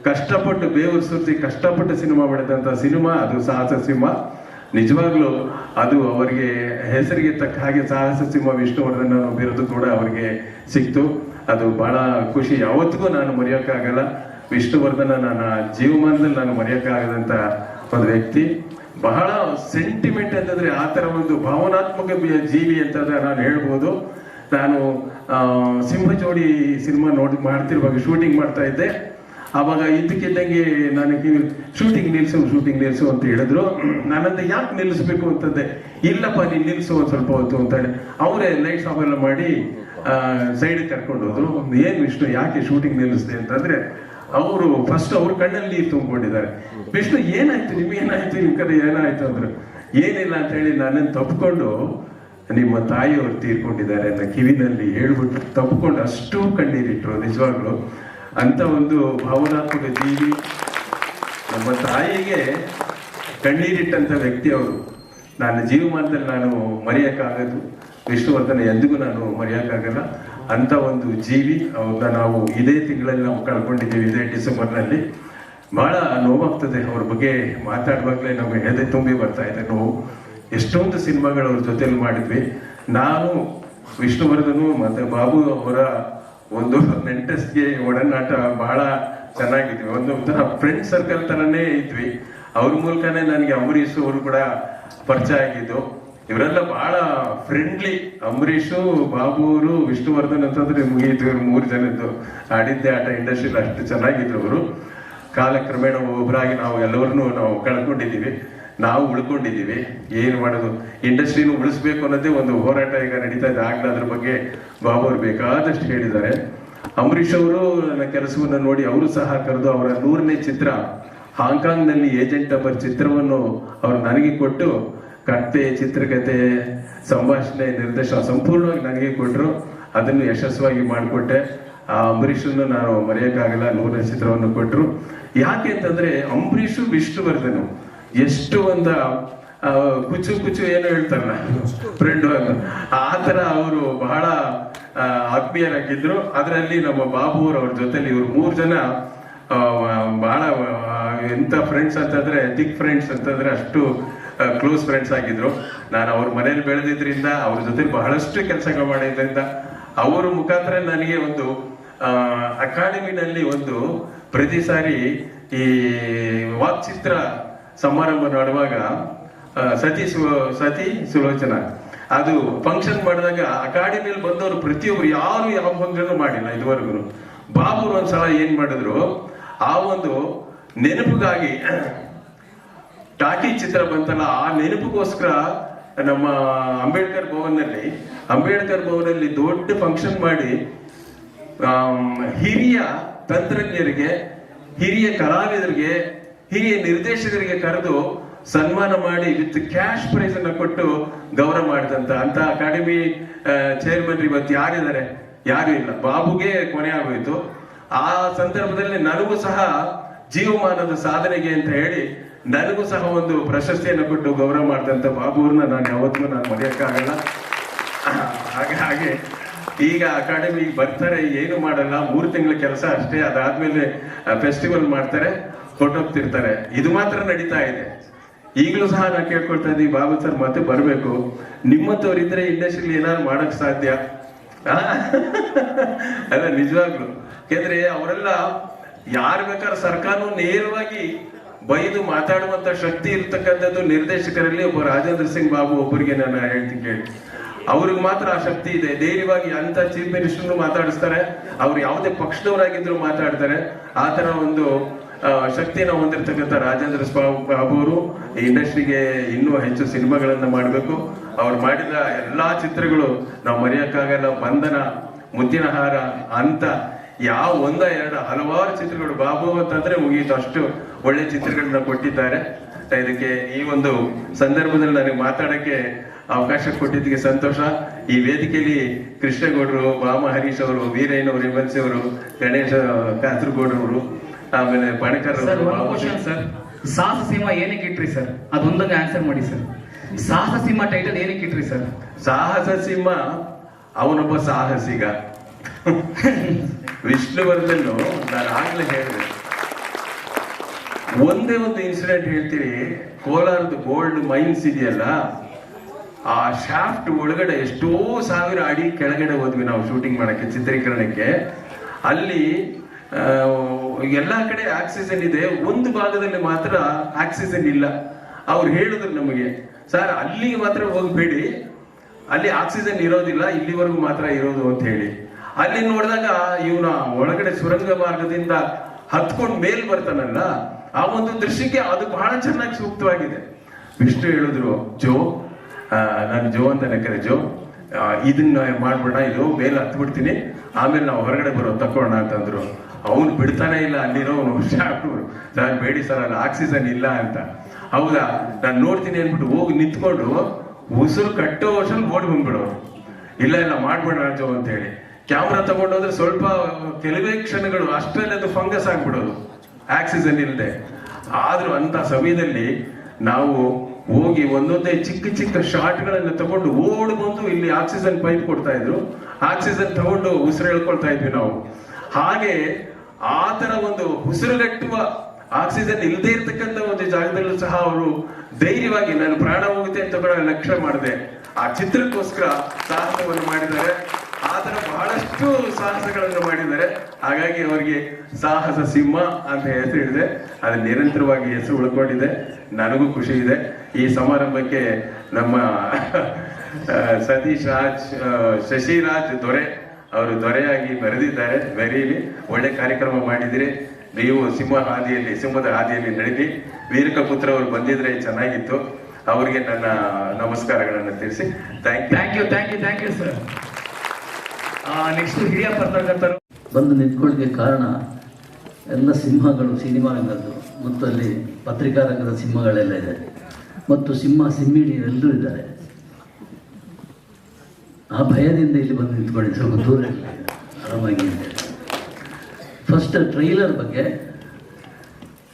ಕಷ್ಟಪಟ್ಟು ಬೇವರು ಸುರಿಸಿ ಕಷ್ಟಪಟ್ಟು ಸಿನಿಮಾ ಮಾಡಿದಂತ ಸಿನಿಮಾ ಅದು ಸಾಹಸ ಸಿಂಹ. ನಿಜವಾಗ್ಲೂ ಅದು ಅವರಿಗೆ ಹೆಸರಿಗೆ ತಕ್ಕ ಹಾಗೆ ಸಾಹಸ ಸಿಂಹ ವಿಷ್ಣುವರ್ಧನ್ ಬಿರುದು ಕೂಡ ಅವರಿಗೆ ಸಿಕ್ತು. ಅದು ಬಹಳ ಖುಷಿ, ಯಾವತ್ತಿಗೂ ನಾನು ಮರೆಯೋಕ್ಕಾಗಲ್ಲ. ವಿಷ್ಣುವರ್ಧನ ನನ್ನ ಜೀವಮಾನದಲ್ಲಿ ನಾನು ಮರೆಯೋಕ್ಕಾಗದಂತ ಒಂದು ವ್ಯಕ್ತಿ. ಬಹಳ ಸೆಂಟಿಮೆಂಟ್ ಅಂತಂದ್ರೆ ಆ ತರ ಒಂದು ಭಾವನಾತ್ಮಕ ಜೀವಿ ಅಂತಂದ್ರೆ ನಾನು ಹೇಳ್ಬೋದು. ನಾನು ಸಿಂಹಜೋಡಿ ಸಿನಿಮಾ ಮಾಡ್ತಿರುವಾಗ ಶೂಟಿಂಗ್ ಮಾಡ್ತಾ ಇದ್ದೆ. ಆವಾಗ ಇದ್ದಕ್ಕಿದ್ದಂಗೆ ನನಗೆ ಶೂಟಿಂಗ್ ನಿಲ್ಸು ಅಂತ ಹೇಳಿದ್ರು. ನಾನಂತ ಯಾಕೆ ನಿಲ್ಲಿಸ್ಬೇಕು ಅಂತಂದೆ. ಇಲ್ಲಪ್ಪ ನೀನು ನಿಲ್ಸು ಒಂದು ಸ್ವಲ್ಪ ಹೊತ್ತು ಅಂತ ಹೇಳಿ ಅವರೇ ಲೈಟ್ಸ್ ಆಫ್ ಎಲ್ಲ ಮಾಡಿ ಸೈಡ್ ಕರ್ಕೊಂಡು ಹೋದ್ರು. ಏನ್ ವಿಷ್ಣು ಯಾಕೆ ಶೂಟಿಂಗ್ ನಿಲ್ಲಿಸ್ದೆ ಅಂತಂದ್ರೆ, ಅವರು ಫಸ್ಟ್ ಅವ್ರ ಕಣ್ಣಲ್ಲಿ ನೀರು ತುಂಬಿಕೊಂಡಿದ್ದಾರೆ. ವಿಷ್ಣು ಏನಾಯ್ತು, ನಿಮ್ಗೇನಾಯ್ತು, ನಿಮ್ ಕಡೆ ಏನಾಯ್ತು ಅಂದ್ರು. ಏನಿಲ್ಲ ಅಂತ ಹೇಳಿ ನನ್ನನ್ನು ತಪ್ಪಿಕೊಂಡು ನಿಮ್ಮ ತಾಯಿಯವರು ತೀರ್ಕೊಂಡಿದ್ದಾರೆ ಅನ್ನೋ ಕಿವಿನಲ್ಲಿ ಹೇಳ್ಬಿಟ್ಟು ತಪ್ಪಿಕೊಂಡು ಅಷ್ಟು ಕಣ್ಣೀರಿಟ್ರು. ನಿಜವಾಗ್ಲು ಅಂತ ಒಂದು ಭಾವನಾತ್ಮಕ ಜೀವಿ. ನಮ್ಮ ತಾಯಿಗೆ ಕಣ್ಣೀರಿಟ್ಟಂತ ವ್ಯಕ್ತಿ ಅವರು. ನನ್ನ ಜೀವಮಾನದಲ್ಲಿ ನಾನು ಮರೆಯಕ್ಕಾಗದು. ವಿಷ್ಣುವರ್ಧನ್ ಎಂದಿಗೂ ನಾನು ಮರೆಯೋಕ್ಕಾಗಲ್ಲ. ಅಂತ ಒಂದು ಜೀವಿ ಅವ್ರನ್ನ ನಾವು ಇದೇ ತಿಂಗಳಲ್ಲಿ ನಾವು ಕಳ್ಕೊಂಡಿದ್ದೀವಿ, ಇದೇ ಡಿಸೆಂಬರ್ನಲ್ಲಿ. ಬಹಳ ನೋವಾಗ್ತದೆ ಅವ್ರ ಬಗ್ಗೆ ಮಾತಾಡುವಾಗಲೇ ನಮಗೆ ಎದೆ ತುಂಬಿ ಬರ್ತಾ ಇದೆ ನೋವು. ಎಷ್ಟೊಂದು ಸಿನಿಮಾಗಳು ಅವ್ರ ಜೊತೆಲಿ ಮಾಡಿದ್ವಿ. ನಾನು ವಿಷ್ಣುವರ್ಧನು ಮತ್ತೆ ಬಾಬು ಅವರ ಒಂದು ನೆಂಟಸ್ಗೆ ಒಡನಾಟ ಬಹಳ ಚೆನ್ನಾಗಿದ್ವಿ. ಒಂಥರ ಫ್ರೆಂಡ್ ಸರ್ಕಲ್ ತರನೇ ಇದ್ವಿ. ಅವ್ರ ಮೂಲಕನೇ ನನಗೆ ಅಂಬರೀಷ್ ಅವರು ಕೂಡ ಪರಿಚಯ ಆಗಿದ್ದು. ಇವರೆಲ್ಲ ಬಹಳ ಫ್ರೆಂಡ್ಲಿ. ಅಂಬರೀಷು, ಬಾಬು ಅವರು, ವಿಷ್ಣುವರ್ಧನ್ ಅಂತಂದ್ರೆ ಮುಗಿಯಿತು. ಇವ್ರು 3 ಜನದ್ದು ಆಡಿದ್ದೆ ಆಟ ಇಂಡಸ್ಟ್ರಿಯಲ್ಲಿ ಅಷ್ಟು ಚೆನ್ನಾಗಿದ್ರು ಅವರು. ಕಾಲಕ್ರಮೇಣ ಒಬ್ಬರಾಗಿ ನಾವು ಎಲ್ಲವನ್ನೂ ನಾವು ಕಳ್ಕೊಂಡಿದ್ದೀವಿ, ನಾವು ಉಳ್ಕೊಂಡಿದ್ದೀವಿ. ಏನು ಮಾಡೋದು, ಇಂಡಸ್ಟ್ರಿನೂ ಉಳಿಸ್ಬೇಕು ಅನ್ನೋದೇ ಒಂದು ಹೋರಾಟ ಈಗ ನಡೀತಾ ಇದೆ. ಆಗ್ಲೇ ಅದ್ರ ಬಗ್ಗೆ ಬಾಬು ಅವರು ಬೇಕಾದಷ್ಟು ಹೇಳಿದ್ದಾರೆ. ಅಂಬರೀಷ್ ಅವರು ನನ್ನ ಕೆಲಸವನ್ನು ನೋಡಿ ಅವರು ಸಹ ಕರೆದು ಅವರ 100ನೇ ಚಿತ್ರ ಹಾಂಗ್ಕಾಂಗ್ನಲ್ಲಿ ಏಜೆಂಟ್ ನಂಬರ್ ಚಿತ್ರವನ್ನು ಅವರು ನನಗೆ ಕೊಟ್ಟು ಕತೆ, ಚಿತ್ರಕಥೆ, ಸಂಭಾಷಣೆ, ನಿರ್ದೇಶನ ಸಂಪೂರ್ಣವಾಗಿ ನನಗೆ ಕೊಟ್ಟರು. ಅದನ್ನು ಯಶಸ್ವಾಗಿ ಮಾಡಿಕೊಟ್ಟೆ. ಆ ಅಂಬರೀಷನ್ನು ನಾನು ಮರೆಯೋಕ್ಕಾಗಲ್ಲ. 100ನೇ ಚಿತ್ರವನ್ನು ಕೊಟ್ಟರು. ಯಾಕೆ ಅಂತಂದ್ರೆ ಅಂಬರೀಷು ವಿಷ್ಣುವರ್ಧನು ಎಷ್ಟು ಒಂದು ಕುಚು ಕುಚು ಏನೋ ಹೇಳ್ತಾರಲ್ಲ ಫ್ರೆಂಡ್ ಅಂತ, ಆ ತರ ಅವರು ಬಹಳ ಆತ್ಮೀಯರಾಗಿದ್ರು. ಅದರಲ್ಲಿ ನಮ್ಮ ಬಾಬು ಅವ್ರ ಜೊತೆಲಿ ಇವ್ರು 3 ಜನ ಬಹಳ ಎಂತ ಫ್ರೆಂಡ್ಸ್ ಅಂತಂದ್ರೆ ಥಿಕ್ ಫ್ರೆಂಡ್ಸ್ ಅಂತಂದ್ರೆ ಅಷ್ಟು ಕ್ಲೋಸ್ ಫ್ರೆಂಡ್ಸ್ ಆಗಿದ್ರು. ನಾನು ಅವ್ರ ಮನೇಲಿ ಬೆಳೆದಿದ್ರಿಂದ ಅವ್ರ ಜೊತೆ ಬಹಳಷ್ಟು ಕೆಲಸಗಳು ಮಾಡಿದ್ರಿಂದ ಅವರ ಮುಖಾಂತರ ನನಗೆ ಒಂದು ಅಕಾಡೆಮಿನಲ್ಲಿ ಒಂದು ಪ್ರತಿ ಸಾರಿ ಈ ವಾಕ್ಚಿತ್ರ ಸಮಾರಂಭ ಮಾಡುವಾಗ ಸತಿ ಸುಲೋಚನ ಅದು ಫಂಕ್ಷನ್ ಮಾಡಿದಾಗ ಅಕಾಡೆಮಿಯಲ್ಲಿ ಬಂದವರು ಪ್ರತಿಯೊಬ್ರು ಯಾರು ಯಾವ ಫಂಕ್ಷನ್ ಮಾಡಿಲ್ಲ ಇದುವರೆಗೂ. ಬಾಬು ಒಂದ್ಸಲ ಏನ್ ಮಾಡಿದ್ರು, ಆ ಒಂದು ನೆನಪಿಗಾಗಿ ಟಾಕಿ ಚಿತ್ರ ಬಂತಲ್ಲ, ಆ ನೆನಪಿಗೋಸ್ಕರ ನಮ್ಮ ಅಂಬೇಡ್ಕರ್ ಭವನಲ್ಲಿ ದೊಡ್ಡ ಫಂಕ್ಷನ್ ಮಾಡಿ ಹಿರಿಯ ತಂತ್ರಜ್ಞರಿಗೆ, ಹಿರಿಯ ಕಲಾವಿದರಿಗೆ, ಹಿರಿಯ ನಿರ್ದೇಶಕರಿಗೆ ಕರೆದು ಸನ್ಮಾನ ಮಾಡಿ ವಿತ್ ಕ್ಯಾಶ್ ಪ್ರೈಸ್ ಅನ್ನ ಕೊಟ್ಟು ಗೌರವ ಮಾಡಿದಂತ ಅಂತ ಅಕಾಡೆಮಿ ಚೇರ್ಮನ್ ಇವತ್ತು ಯಾರಿದ್ದಾರೆ? ಯಾರು ಇಲ್ಲ. ಬಾಬುಗೆ ಕೊನೆ ಆಗೋಯ್ತು. ಆ ಸಂದರ್ಭದಲ್ಲಿ ನನಗೂ ಸಹ ಜೀವಮಾನದ ಸಾಧನೆಗೆ ಅಂತ ಹೇಳಿ ನನಗೂ ಸಹ ಒಂದು ಪ್ರಶಸ್ತಿಯನ್ನು ಕೊಟ್ಟು ಗೌರವ ಮಾಡಿದಂತ ಬಾಬು ಅವ್ರನ್ನ ನಾನು ಯಾವತ್ತೂ ಮರೆಯಕ್ಕಾಗಲ್ಲ. ಹಾಗೆ ಈಗ ಅಕಾಡೆಮಿಗೆ ಬರ್ತಾರೆ, ಏನು ಮಾಡಲ್ಲ, 3 ತಿಂಗಳ ಕೆಲಸ ಅಷ್ಟೇ. ಅದಾದ್ಮೇಲೆ ಫೆಸ್ಟಿವಲ್ ಮಾಡ್ತಾರೆ, ಹೊರಟೋಗ್ತಿರ್ತಾರೆ. ಇದು ಮಾತ್ರ ನಡೀತಾ ಇದೆ. ಈಗಲೂ ಸಹ ನಾನು ಕೇಳ್ಕೊಳ್ತಾ ಇದ್ದೀವಿ, ಬಾಬು ಸರ್ ಮತ್ತೆ ಬರ್ಬೇಕು, ನಿಮ್ಮಂತವ್ರಿದ್ರೆ ಇಂಡಸ್ಟ್ರಿಯಲ್ಲಿ ಏನಾದ್ರು ಮಾಡಕ್ ಸಾಧ್ಯ ಅಲ್ಲ ನಿಜವಾಗ್ಲು. ಯಾಕಂದ್ರೆ ಅವರೆಲ್ಲ ಯಾರು ಬೇಕಾದ್ರೆ ಸರ್ಕಾರನು ನೇರವಾಗಿ ಬೈದು ಮಾತಾಡುವಂತ ಶಕ್ತಿ ಇರ್ತಕ್ಕಂಥದ್ದು ನಿರ್ದೇಶಕರಲ್ಲಿ ಒಬ್ಬ ರಾಜೇಂದ್ರ ಸಿಂಗ್ ಬಾಬು ಒಬ್ಬರಿಗೆ ನಾನು ಹೇಳ್ತೀನಿ ಕೇಳಿ. ಅವ್ರಿಗೆ ಮಾತ್ರ ಆ ಶಕ್ತಿ ಇದೆ. ಧೈರ್ಯವಾಗಿ ಅಂತ ಚೀಫ್ ಮಿನಿಸ್ಟರ್ನು ಮಾತಾಡಿಸ್ತಾರೆ, ಅವ್ರು ಯಾವುದೇ ಪಕ್ಷದವರಾಗಿದ್ರು ಮಾತಾಡ್ತಾರೆ. ಆ ತರ ಒಂದು ಶಕ್ತಿನ ಹೊಂದಿರತಕ್ಕಂಥ ರಾಜೇಂದ್ರ ಬಾಬು ಅವರು ಇಂಡಸ್ಟ್ರಿಗೆ ಇನ್ನೂ ಹೆಚ್ಚು ಸಿನಿಮಾಗಳನ್ನ ಮಾಡಬೇಕು. ಅವ್ರು ಮಾಡಿದ ಎಲ್ಲಾ ಚಿತ್ರಗಳು ನಾವು ಮರೆಯಕ್ಕಾಗಲ್ಲ. ಬಂಧನ, ಮುದ್ದಿನ ಹಾರ ಅಂತ ಯಾವ 1-2 ಹಲವಾರು ಚಿತ್ರಗಳು ಬಾಬು ಅಂತಂದ್ರೆ ಮುಗಿಯಿತು, ಅಷ್ಟು ಒಳ್ಳೆ ಚಿತ್ರಗಳನ್ನ ಕೊಟ್ಟಿದ್ದಾರೆ. ಇದಕ್ಕೆ ಈ ಒಂದು ಸಂದರ್ಭದಲ್ಲಿ ನನಗೆ ಮಾತಾಡಕ್ಕೆ ಅವಕಾಶ ಕೊಟ್ಟಿದ್ದಕ್ಕೆ ಸಂತೋಷ. ಈ ವೇದಿಕೆಯಲ್ಲಿ ಕೃಷ್ಣಗೌಡರು, ಬಾಮ ಹರೀಶ್ ಅವರು, ವೀರಯ್ಯನವರು, ಎಮಲ್ಸಿ ಅವರು, ಗಣೇಶ ಕಾಸರಗೋಡರವರು, ಆಮೇಲೆ ಬಣಕರ್. ಸರ್, ಸಾಹಸ ಸಿಂಹ ಏನಕ್ಕೆ ಇಟ್ರಿ ಸರ್? ಅದೊಂದನ್ನು ಆನ್ಸರ್ ಮಾಡಿ ಸರ್. ಸಾಹಸ ಸಿಂಹ ಟೈಟಲ್ ಏನಕ್ಕೆ ಇಟ್ರಿ ಸರ್? ಸಾಹಸ ಸಿಂಹ ಅವನೊಬ್ಬ ಸಾಹಸಿಗ. ವಿಷ್ಣುವರ್ಧನ್ ನಾನು ಆಗ್ಲೇ ಹೇಳಿದೆ. ಒಂದೇ ಒಂದು ಇನ್ಸಿಡೆಂಟ್ ಹೇಳ್ತೀರಿ. ಕೋಲಾರದ ಗೋಲ್ಡ್ ಮೈನ್ಸ್ ಇದೆಯಲ್ಲ, ಆ ಶಾಫ್ಟ್ ಒಳಗಡೆ ಎಷ್ಟೋ 1000 ಅಡಿ ಕೆಳಗಡೆ ಹೋದ್ವಿ ನಾವು ಶೂಟಿಂಗ್ ಮಾಡಕ್ಕೆ, ಚಿತ್ರೀಕರಣಕ್ಕೆ. ಅಲ್ಲಿ ಎಲ್ಲಾ ಕಡೆ ಆಕ್ಸಿಜನ್ ಇದೆ, ಒಂದು ಭಾಗದಲ್ಲಿ ಮಾತ್ರ ಆಕ್ಸಿಜನ್ ಇಲ್ಲ. ಅವ್ರು ಹೇಳಿದ್ರು ನಮಗೆ, ಸರ್ ಅಲ್ಲಿಗೆ ಮಾತ್ರ ಹೋಗ್ಬೇಡಿ, ಅಲ್ಲಿ ಆಕ್ಸಿಜನ್ ಇರೋದಿಲ್ಲ, ಇಲ್ಲಿವರೆಗೂ ಮಾತ್ರ ಇರೋದು ಅಂತ ಹೇಳಿ. ಅಲ್ಲಿ ನೋಡಿದಾಗ ಇವನ ಒಳಗಡೆ ಸುರಂಗ ಮಾರ್ಗದಿಂದ ಹತ್ಕೊಂಡು ಮೇಲ್ ಬರ್ತಾನಲ್ಲ, ಆ ಒಂದು ದೃಶ್ಯಕ್ಕೆ ಅದು ಬಹಳ ಚೆನ್ನಾಗಿ ಸೂಕ್ತವಾಗಿದೆ. ವಿಷ್ಣು ಹೇಳಿದ್ರು, ಜೋ, ನಾನು ಜೋ ಅಂತಾನೆ ಕರೆ, ಜೋ ಇದನ್ನ ಮಾಡ್ಬಿಡ, ಇದು ಮೇಲೆ ಹತ್ಬಿಡ್ತೀನಿ, ಆಮೇಲೆ ನಾವು ಹೊರಗಡೆ ಬರೋ ತಕೊಳ್ಳೋಣ ಅಂತಂದ್ರು. ಅವನು ಬಿಡ್ತಾನೆ ಇಲ್ಲ. ಅಲ್ಲಿರೋ ಸರ್ ಬೇಡಿ ಸರ್, ಅಲ್ಲಿ ಆಕ್ಸಿಜನ್ ಇಲ್ಲ ಅಂತ. ಹೌದಾ, ನಾನು ನೋಡ್ತೀನಿ ಅನ್ಬಿಟ್ಟು ಹೋಗಿ ನಿಂತ್ಕೊಂಡು ಉಸಿರು ಕಟ್ಟೋ ವರ್ಷ ಓಡಿ ಬಂದ್ಬಿಡೋರು. ಇಲ್ಲ ಮಾಡ್ಬೇಡ ಜೋ ಅಂತ ಹೇಳಿ ಕ್ಯಾಮ್ರಾ ತಗೊಂಡೋದ್ರೆ ಸ್ವಲ್ಪ ಕೆಲವೇ ಕ್ಷಣಗಳು ಅಷ್ಟರಲ್ಲಿ ಅದು ಫಂಗಸ್ ಆಗ್ಬಿಡೋದು ಆಕ್ಸಿಜನ್ ಇಲ್ಲದೆ. ಆದ್ರೂ ಅಂತ ಸಮಯದಲ್ಲಿ ನಾವು ಹೋಗಿ ಒಂದೊಂದೇ ಚಿಕ್ಕ ಚಿಕ್ಕ ಶಾಟ್ಗಳನ್ನು ತಗೊಂಡು ಓಡ್ ಬಂದು ಇಲ್ಲಿ ಆಕ್ಸಿಜನ್ ಪೈಪ್ ಕೊಡ್ತಾ ಇದ್ರು. ಆಕ್ಸಿಜನ್ ತಗೊಂಡು ಉಸಿರು ಹೇಳ್ಕೊಳ್ತಾ ಇದ್ವಿ ನಾವು. ಹಾಗೆ ಆ ತರ ಒಂದು ಉಸಿರುಗಟ್ಟುವ ಆಕ್ಸಿಜನ್ ಇಲ್ಲದೆ ಇರ್ತಕ್ಕಂಥ ಒಂದು ಜಾಗದಲ್ಲೂ ಸಹ ಅವರು ಧೈರ್ಯವಾಗಿ ನಾನು ಪ್ರಾಣ ಹೋಗುತ್ತೆ ಅಂತ ಕೂಡ ಲಕ್ಷ್ಯ ಮಾಡಿದೆ. ಆ ಚಿತ್ರಕ್ಕೋಸ್ಕರ ಸಾಹಸವನ್ನು ಮಾಡಿದ್ದಾರೆ. ಆ ತರ ಬಹಳಷ್ಟು ಸಾಹಸಗಳನ್ನು ಮಾಡಿದ್ದಾರೆ. ಹಾಗಾಗಿ ಅವರಿಗೆ ಸಾಹಸ ಸಿಂಹ ಅಂತ ಹೆಸರಿಡಿದೆ. ಅದು ನಿರಂತರವಾಗಿ ಹೆಸರು ಉಳ್ಕೊಂಡಿದೆ. ನನಗೂ ಖುಷಿ ಇದೆ. ಈ ಸಮಾರಂಭಕ್ಕೆ ನಮ್ಮ ಸತೀಶ್ ರಾಜ್, ಶಶಿರಾಜ್ ದೊರೆ ಅವರು ದೊರೆಯಾಗಿ ಬರೆದಿದ್ದಾರೆ. ಬರೀಲಿ, ಒಳ್ಳೆ ಕಾರ್ಯಕ್ರಮ ಮಾಡಿದಿರಿ. ನೀವು ಸಿಂಹದ ಹಾದಿಯಲ್ಲಿ ನಡೆದಿ. ವೀರಕಪುತ್ರ ಅವರು ಬಂದಿದ್ರೆ ಚೆನ್ನಾಗಿತ್ತು. ಅವರಿಗೆ ನನ್ನ ನಮಸ್ಕಾರಗಳನ್ನು ತಿಳಿಸಿ ಥ್ಯಾಂಕ್ ಯು ಸರ್. ನೆಕ್ಸ್ಟ್ ಹಿರಿಯ ಪತ್ರಕರ್ತರು ಬಂದು ನಿಂತ್ಕೊಳ್ಳಿಕ್ಕೆ ಕಾರಣ ಎಲ್ಲ ಸಿಂಹಗಳು ಸಿನಿಮಾ ರಂಗದ್ದು ಮತ್ತು ಅಲ್ಲಿ ಪತ್ರಿಕಾ ರಂಗದ ಸಿಂಹಗಳೆಲ್ಲ ಇದೆ ಮತ್ತು ಸಿಂಹಿಣಿ ಎಲ್ಲರೂ ಇದ್ದಾರೆ. ಆ ಭಯದಿಂದ ಇಲ್ಲಿ ಬಂದು ನಿಂತ್ಕೊಳ್ಳಿ, ಸ್ವಲ್ಪ ದೂರ ಆರಾಮಾಗಿ ಅಂತೇಳಿ. ಫಸ್ಟ್ ಟ್ರೈಲರ್ ಬಗ್ಗೆ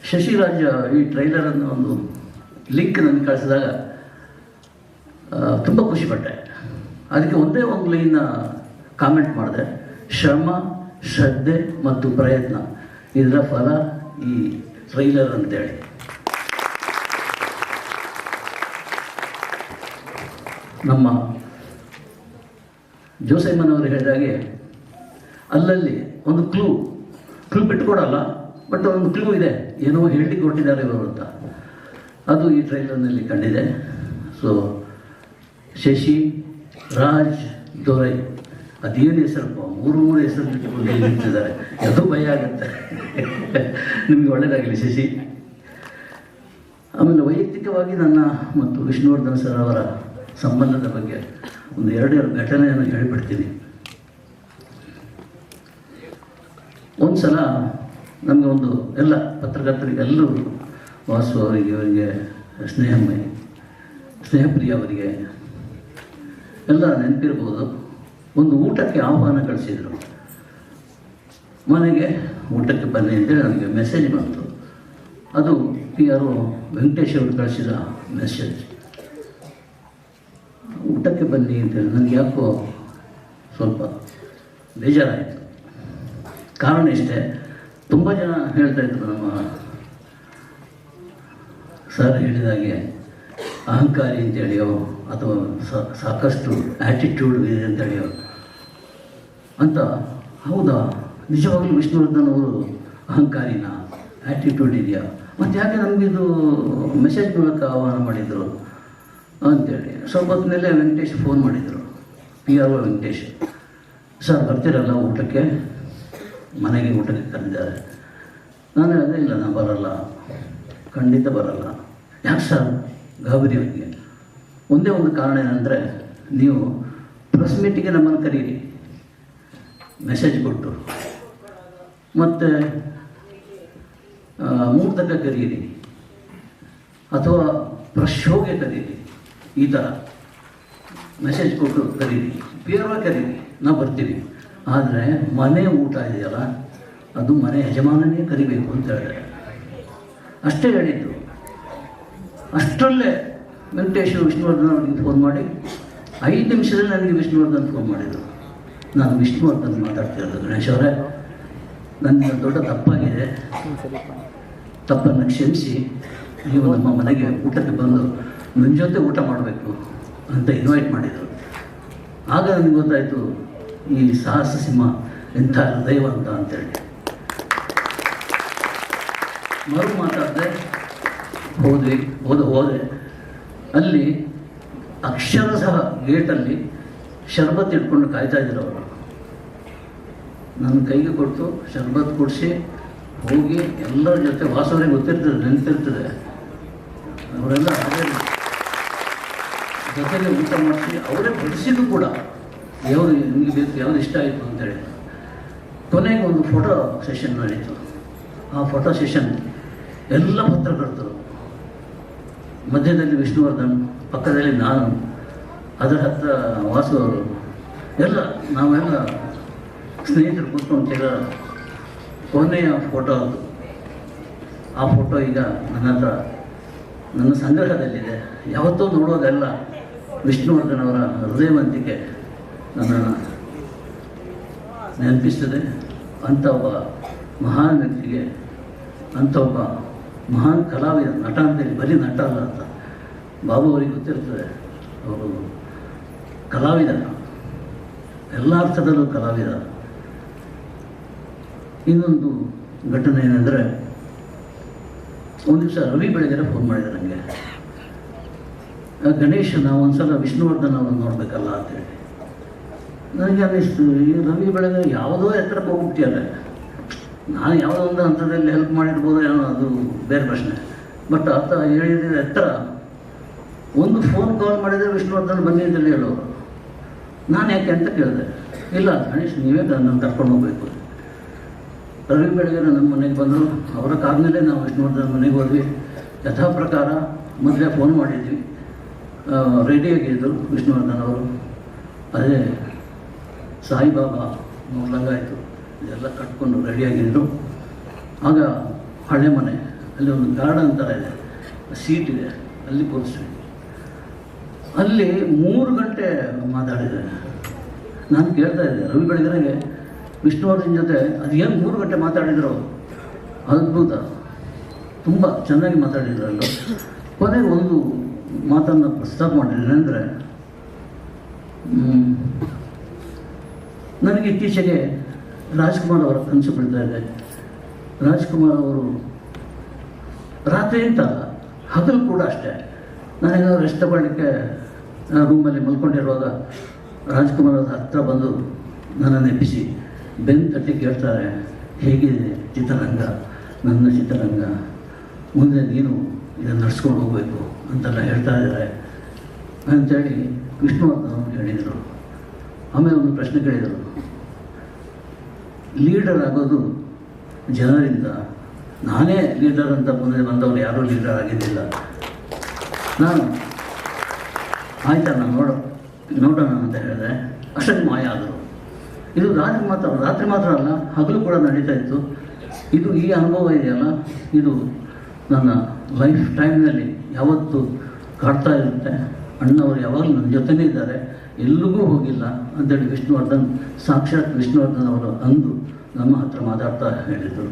ಶಶಿರಾಜ್ ಈ ಟ್ರೈಲರನ್ನು ಒಂದು ಲಿಂಕ್ ನನಗೆ ಕಳಿಸಿದಾಗ ತುಂಬ ಖುಷಿಪಟ್ಟೆ. ಅದಕ್ಕೆ ಒಂದೇ ಒಂದು ಲೈನ್ನ ಕಾಮೆಂಟ್ ಮಾಡಿದೆ, ಶ್ರಮ, ಶ್ರದ್ಧೆ ಮತ್ತು ಪ್ರಯತ್ನ ಇದರ ಫಲ ಈ ಟ್ರೈಲರ್ ಅಂತೇಳಿ. ನಮ್ಮ ಜೋಸೈಮನವರು ಹೇಳಿದಾಗೆ ಅಲ್ಲಲ್ಲಿ ಒಂದು ಕ್ಲೂ ಬಿಟ್ಟುಕೊಡಲ್ಲ, ಬಟ್ ಒಂದು ಕ್ಲೂ ಇದೆ, ಏನೋ ಹೇಳಿ ಕೊಟ್ಟಿದ್ದಾರೆ ಇವರು ಅಂತ. ಅದು ಈ ಟ್ರೈಲರ್ನಲ್ಲಿ ಕಂಡಿದೆ. ಸೊ ಶಶಿ, ರಾಜ್, ದೊರೈ, ಅದೇನು ಹೆಸರಪ್ಪ, ಮೂರು ಹೆಸರು ಇಟ್ಕೊಂಡು ನಿಂತಿದ್ದಾರೆ. ಅದು ಭಯ ಆಗುತ್ತೆ. ನಿಮಗೆ ಒಳ್ಳೆಯದಾಗಲಿ ಶಶಿ. ಆಮೇಲೆ ವೈಯಕ್ತಿಕವಾಗಿ ನನ್ನ ಮತ್ತು ವಿಷ್ಣುವರ್ಧನ್ ಸರ್ ಅವರ ಸಂಬಂಧದ ಬಗ್ಗೆ ಒಂದು ಎರಡೆರಡು ಘಟನೆಯನ್ನು ಹೇಳಿಬಿಡ್ತೀನಿ. ಒಂದು ಸಲ ನಮಗೆ ಒಂದು ಎಲ್ಲ ಪತ್ರಕರ್ತರಿಗೆ ಎಲ್ಲರೂ, ವಾಸು ಅವರಿಗೆ, ಅವರಿಗೆ ಸ್ನೇಹಪ್ರಿಯ ಅವರಿಗೆ ಎಲ್ಲ ನೆನಪಿರ್ಬೋದು, ಒಂದು ಊಟಕ್ಕೆ ಆಹ್ವಾನ ಕಳಿಸಿದರು. ಮನೆಗೆ ಊಟಕ್ಕೆ ಬನ್ನಿ ಅಂತೇಳಿ ನನಗೆ ಮೆಸೇಜ್ ಬಂತು. ಅದು ಯಾರೋ ವೆಂಕಟೇಶ್ ಅವರು ಕಳಿಸಿದ ಮೆಸೇಜ್. ಊಟಕ್ಕೆ ಬನ್ನಿ ಅಂತೇಳಿ ನನಗೆ ಯಾಕೋ ಸ್ವಲ್ಪ ಬೇಜಾರಾಯಿತು. ಕಾರಣ ಇಷ್ಟೇ, ತುಂಬ ಜನ ಹೇಳ್ತಾಯಿದ್ರು, ನಮ್ಮ ಸರ್ ಹೇಳಿದಾಗೆ ಅಹಂಕಾರಿ ಅಂತೇಳಿಯೋ ಅಥವಾ ಸಾಕಷ್ಟು ಆ್ಯಟಿಟ್ಯೂಡ್ ಇದೆ ಅಂತೇಳಿಯೋ ಅಂತ. ಹೌದಾ, ನಿಜವಾಗ್ಲೂ ವಿಷ್ಣುವರ್ಧನ್ ಅವರು ಅಹಂಕಾರಿನ, ಆ್ಯಟಿಟ್ಯೂಡ್ ಇದೆಯಾ? ಮತ್ತು ಯಾಕೆ ನಮಗಿದು ಮೆಸೇಜ್ ಮೂಲಕ ಆಹ್ವಾನ ಮಾಡಿದರು ಅಂಥೇಳಿ. ಸ್ವಲ್ಪ ಹೊತ್ತಿನಲ್ಲೇ ವೆಂಕಟೇಶ್ ಫೋನ್ ಮಾಡಿದರು, PRO ವೆಂಕಟೇಶ್. ಸರ್ ಬರ್ತೀರಲ್ಲ ಊಟಕ್ಕೆ, ಮನೆಗೆ ಊಟಕ್ಕೆ ಕರೆದಿದ್ದಾರೆ. ನಾನು ಅದೇ ಇಲ್ಲ, ನಾನು ಬರಲ್ಲ, ಖಂಡಿತ ಬರಲ್ಲ. ಯಾಕೆ ಸರ್? ಗಾಬರಿ ಅವರಿಗೆ. ಒಂದೇ ಒಂದು ಕಾರಣ ಏನಂದರೆ, ನೀವು ಪ್ರೆಸ್ ಮೀಟಿಗೆ ನಮ್ಮನ್ನು ಕರೀರಿ ಮೆಸೇಜ್ ಕೊಟ್ಟು, ಮತ್ತು ಮುಹೂರ್ತಕ ಕರೀರಿ ಅಥವಾ ಪ್ರೆಸ್ ಶೋಗೆ ಕರೀರಿ, ಈ ಥರ ಮೆಸೇಜ್ ಕೊಟ್ಟು ಕರೀರಿ, PRO ಕರೀರಿ, ನಾವು ಬರ್ತೀವಿ. ಆದರೆ ಮನೆ ಊಟ ಇದೆಯಲ್ಲ, ಅದು ಮನೆ ಯಜಮಾನನೇ ಕರಿಬೇಕು ಅಂತ ಹೇಳಿದೆ. ಅಷ್ಟೇ ಹೇಳಿದ್ದು. ಅಷ್ಟರಲ್ಲೇ ವೆಂಕಟೇಶ್ ವಿಷ್ಣುವರ್ಧನ್ ಅವರಿಗೆ ಫೋನ್ ಮಾಡಿ 5 ನಿಮಿಷದಲ್ಲಿ ನನಗೆ ವಿಷ್ಣುವರ್ಧನ್ ಫೋನ್ ಮಾಡಿದರು. ನಾನು ವಿಷ್ಣುವರ್ಧನ್ ಮಾತಾಡ್ತಿರೋದು. ಗಣೇಶ್ ಅವರೇ, ನನ್ನ ದೊಡ್ಡ ತಪ್ಪಾಗಿದೆ, ತಪ್ಪನ್ನು ಕ್ಷಮಿಸಿ ನೀವು ನಮ್ಮ ಮನೆಗೆ ಊಟಕ್ಕೆ ಬಂದು ನನ್ನ ಜೊತೆ ಊಟ ಮಾಡಬೇಕು ಅಂತ ಇನ್ವೈಟ್ ಮಾಡಿದರು. ಆಗ ನನಗೆ ಗೊತ್ತಾಯಿತು, ಈ ಸಾಹಸ ಸಿಂಹ ಎಂಥ ಹೃದಯವಂತ ಅಂತೇಳಿ. ಮಾತಾಡಿದೆ, ಹೋದೆ. ಅಲ್ಲಿ ಅಕ್ಷರಶಃ ಗೇಟಲ್ಲಿ ಶರ್ಬತ್ ಇಟ್ಕೊಂಡು ಕಾಯ್ತಾ ಇದ್ರು ಅವರು. ನನ್ನ ಕೈಗೆ ಕೊಟ್ಟು ಶರ್ಬತ್ ಕೊಡಿಸಿ ಹೋಗಿ ಎಲ್ಲರ ಜೊತೆ, ವಾಸವರಿಗೆ ಗೊತ್ತಿರ್ತದೆ, ನೆನಪಿರ್ತದೆ, ಅವರೆಲ್ಲ ಅದೇ ಜೊತೆಗೆ ಊಟ ಮಾಡಿಸಿ ಅವರೇ ಬಡಿಸಿದ್ದು ಕೂಡ, ಯಾವುದು ನಿಮಗೆ ಬೇಕು, ಯಾವುದು ಇಷ್ಟ ಆಯಿತು ಅಂತೇಳಿ. ಕೊನೆಗೆ ಒಂದು ಫೋಟೋ ಸೆಷನ್ ನಡೀತು. ಆ ಫೋಟೋ ಸೆಷನ್ ಎಲ್ಲ ಪತ್ರಕರ್ತರು, ಮಧ್ಯದಲ್ಲಿ ವಿಷ್ಣುವರ್ಧನ್, ಪಕ್ಕದಲ್ಲಿ ನಾನು, ಅದರ ಹತ್ರ ವಾಸು ಅವರು, ಎಲ್ಲ ನಾವೆಲ್ಲ ಸ್ನೇಹಿತರು ಕೂತ್ಕೊಂಡು ತೆಗೆದ ಕೊನೆಯ ಫೋಟೋ ಅದು. ಆ ಫೋಟೋ ಈಗ ನನ್ನ ಹತ್ರ ನನ್ನ ಸಂಗ್ರಹದಲ್ಲಿದೆ. ಯಾವತ್ತೂ ನೋಡೋದೆಲ್ಲ ವಿಷ್ಣುವರ್ಧನ್ ಅವರ ಹೃದಯವಂತಿಕೆ ನನ್ನನ್ನು ನೆನಪಿಸ್ತದೆ. ಅಂಥ ಒಬ್ಬ ಮಹಾನ್ ವ್ಯಕ್ತಿಗೆ, ಅಂಥ ಒಬ್ಬ ಮಹಾನ್ ಕಲಾವಿದ, ನಟ ಅಂತೇಳಿ ಬರೀ ನಟ ಅಲ್ಲ ಅಂತ ಬಾಬು ಅವರಿಗೆ ಗೊತ್ತಿರ್ತದೆ. ಅವರು ಕಲಾವಿದ, ಎಲ್ಲ ಅರ್ಥದಲ್ಲೂ ಕಲಾವಿದ. ಇನ್ನೊಂದು ಘಟನೆ ಏನೆಂದರೆ, ಒಂದು ದಿವಸ ರವಿ ಬೆಳಗೆರೆ ಫೋನ್ ಮಾಡಿದೆ ನನಗೆ, ಗಣೇಶ್ ನಾವು ಒಂದ್ಸಲ ವಿಷ್ಣುವರ್ಧನ್ ಅವರನ್ನು ನೋಡಬೇಕಲ್ಲ ಅಂತೇಳಿ. ನನಗೆ ಅನ್ನಿಸ್ತು, ಈ ರವಿ ಬೆಳಗೆರೆ ಯಾವುದೋ ಎತ್ತರಕ್ಕೆ ಹೋಗ್ಬಿಟ್ಟಿಯಲ್ಲ, ನಾನು ಯಾವುದೋ ಒಂದು ಹಂತದಲ್ಲಿ ಹೆಲ್ಪ್ ಮಾಡಿರ್ಬೋದು ಏನೋ, ಅದು ಬೇರೆ ಪ್ರಶ್ನೆ. ಬಟ್ ಆತ ಹೇಳಿದ ಎತ್ತರ, ಒಂದು ಫೋನ್ ಕಾಲ್ ಮಾಡಿದರೆ ವಿಷ್ಣುವರ್ಧನ್ ಬನ್ನಿ ಅಂತೇಳಿ ಹೇಳೋರು. ನಾನು ಯಾಕೆ ಅಂತ ಕೇಳಿದೆ. ಇಲ್ಲ ಗಣೇಶ್ ನೀವೇ ನನ್ನ ಕರ್ಕೊಂಡು ಹೋಗ್ಬೇಕು. ರವಿ ಬೆಳಗೆರೆ ನಮ್ಮ ಮನೆಗೆ ಬಂದರು. ಅವರ ಕಾದ್ಮೇಲೆ ನಾವು ವಿಷ್ಣುವರ್ಧನ್ ಮನೆಗೆ ಹೋದ್ವಿ. ಯಥಾ ಪ್ರಕಾರ ಮೊದಲೇ ಫೋನ್ ಮಾಡಿದ್ವಿ. ರೆಡಿಯಾಗಿದ್ದರು ವಿಷ್ಣುವರ್ಧನ್ ಅವರು. ಅದೇ ಸಾಯಿಬಾಬಾ ನೋಡ್ದಂಗಾಯಿತು, ಇದೆಲ್ಲ ಕಟ್ಕೊಂಡು ರೆಡಿಯಾಗಿದ್ದರು. ಆಗ ಹಳೆ ಮನೆ, ಅಲ್ಲಿ ಒಂದು ಗಾರ್ಡನ್ ಥರ ಇದೆ, ಸೀಟ್ ಇದೆ, ಅಲ್ಲಿ ಕೂರಿಸ್ವಿ. ಅಲ್ಲಿ 3 ಗಂಟೆ ಮಾತಾಡಿದೆ. ನಾನು ಕೇಳ್ತಾ ಇದ್ದೆ ರವಿ ಬೆಳಗೆರೆಗೆ ವಿಷ್ಣುವರ್ಧನ್ ಜೊತೆ ಅದು ಏನು 3 ಗಂಟೆ ಮಾತಾಡಿದ್ರು, ಅದ್ಭುತ, ತುಂಬ ಚೆನ್ನಾಗಿ ಮಾತಾಡಿದ್ರಲ್ಲ. ಕೊನೆಗೆ ಒಂದು ಮಾತನ್ನು ಪ್ರಸ್ತಾಪ ಮಾಡಿದ್ದೀನಿ ಅಂದರೆ, ನನಗೆ ಇತ್ತೀಚೆಗೆ ರಾಜ್ಕುಮಾರ್ ಅವರ ಕನಸು ಬೀಳ್ತಾ ಇದೆ. ರಾಜ್ಕುಮಾರ್ ಅವರು ರಾತ್ರಿ ಅಂತ ಹಗಲು ಕೂಡ ಅಷ್ಟೇ, ನಾನೇನಾದ್ರು ರೆಸ್ಟ್ ತಗೊಳ್ಳಿಕ್ಕೆ ರೂಮಲ್ಲಿ ಮಲ್ಕೊಂಡಿರುವಾಗ ರಾಜ್ಕುಮಾರ್ ಅವ್ರ ಹತ್ರ ಬಂದು ನನ್ನನ್ನು ಎಬ್ಬಿಸಿ ಬೆನ್ನು ತಟ್ಟಿ ಕೇಳ್ತಾರೆ, ಹೇಗಿದೆ ಚಿತ್ರರಂಗ, ನನ್ನ ಚಿತ್ರರಂಗ, ಮುಂದೆ ನೀನು ಇದನ್ನು ನಡ್ಸ್ಕೊಂಡು ಹೋಗಬೇಕು ಅಂತೆಲ್ಲ ಹೇಳ್ತಾ ಇದ್ದಾರೆ ಅಂಥೇಳಿ ವಿಷ್ಣುವರ್ಧನ್ ಅವರು ಹೇಳಿದರು. ಆಮೇಲೆ ಒಂದು ಪ್ರಶ್ನೆ ಕೇಳಿದರು, ಲೀಡರ್ ಆಗೋದು ಜನರಿಂದ, ನಾನೇ ಲೀಡರ್ ಅಂತ ಮುಂದೆ ಬಂದವರು ಯಾರೂ ಲೀಡರ್ ಆಗಿದ್ದಿಲ್ಲ. ನಾನು ಆಯ್ತಾ ನಾನು ನೋಡೋಣ ಅಂತ ಹೇಳಿದೆ. ಅಷ್ಟೊಂದು ಮಾಯ ಆದರು. ಇದು ರಾತ್ರಿ ಮಾತ್ರ ಅಲ್ಲ, ಹಗಲು ಕೂಡ ನಡೀತಾ ಇತ್ತು. ಇದು ಈ ಅನುಭವ ಇದೆಯಲ್ಲ, ಇದು ನನ್ನ ಲೈಫ್ ಟೈಮ್ನಲ್ಲಿ ಯಾವತ್ತೂ ಕಾಡ್ತಾ ಇರುತ್ತೆ. ಅಣ್ಣವರು ಯಾವಾಗಲೂ ನನ್ನ ಜೊತೆನೇ ಇದ್ದಾರೆ, ಎಲ್ಲಿಗೂ ಹೋಗಿಲ್ಲ ಅಂತೇಳಿ ಸಾಕ್ಷಾತ್ ವಿಷ್ಣುವರ್ಧನ್ ಅವರು ಅಂದು ನಮ್ಮ ಹತ್ರ ಮಾತಾಡ್ತಾ ಹೇಳಿದರು.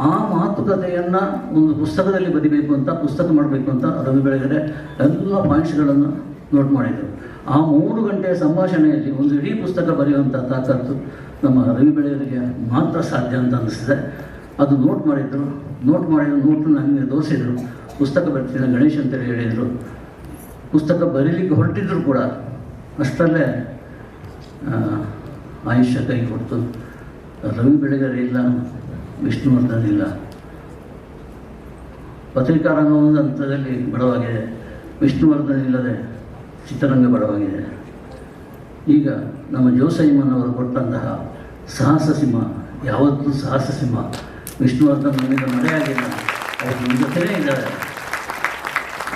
ಆ ಮಾತುಕತೆಯನ್ನು ಒಂದು ಪುಸ್ತಕದಲ್ಲಿ ಬರಿಬೇಕು ಅಂತ, ಪುಸ್ತಕ ಮಾಡಬೇಕು ಅಂತ ರವಿ ಬೆಳಗೆರೆ ಎಲ್ಲ ಪಾಯಿಂಟ್ಸ್ಗಳನ್ನು ನೋಟ್ ಮಾಡಿದರು. ಆ 3 ಗಂಟೆಯ ಸಂಭಾಷಣೆಯಲ್ಲಿ ಒಂದು ಇಡೀ ಪುಸ್ತಕ ಬರೆಯುವಂಥ ತಾಕತ್ತು ನಮ್ಮ ರವಿ ಬೆಳಗೆರೆಗೆ ಮಾತ್ರ ಸಾಧ್ಯ ಅಂತ ಅನ್ನಿಸ್ತಿದೆ. ಅದು ನೋಟ್ ಮಾಡಿದರು ನೋಟು ನನಗೆ ತೋರಿಸಿದರು. ಪುಸ್ತಕ ಬರ್ತೀನಿ ಗಣೇಶ್ ಅಂತೇಳಿ ಹೇಳಿದರು. ಪುಸ್ತಕ ಬರೀಲಿಕ್ಕೆ ಹೊರಟಿದ್ರು ಕೂಡ ಅಷ್ಟರಲ್ಲೇ ಆಯುಷ್ಯ ಕೈ ಕೊಡ್ತು. ರವಿ ಬೆಳಗೆರೆ ಇಲ್ಲ, ವಿಷ್ಣುವರ್ಧನ್ ಇಲ್ಲ. ಪತ್ರಿಕಾರಂಗ ಒಂದು ಹಂತದಲ್ಲಿ ಬಡವಾಗಿದೆ, ವಿಷ್ಣುವರ್ಧನ್ ಇಲ್ಲದೆ ಚಿತ್ರರಂಗ ಬಡವಾಗಿದೆ. ಈಗ ನಮ್ಮ ಜೋಸೈಮನ್ ಅವರು ಕೊಟ್ಟಂತಹ ಸಾಹಸ ಸಿಂಹ ಯಾವತ್ತೂ ಸಾಹಸ ಸಿಂಹ. ವಿಷ್ಣುವರ್ಧನ್ ನಮಗೆ ಮರೆಯಾಗಿಲ್ಲ, ಅವರು ನಮ್ಮ ಜೊತೆನೇ ಇದ್ದಾರೆ.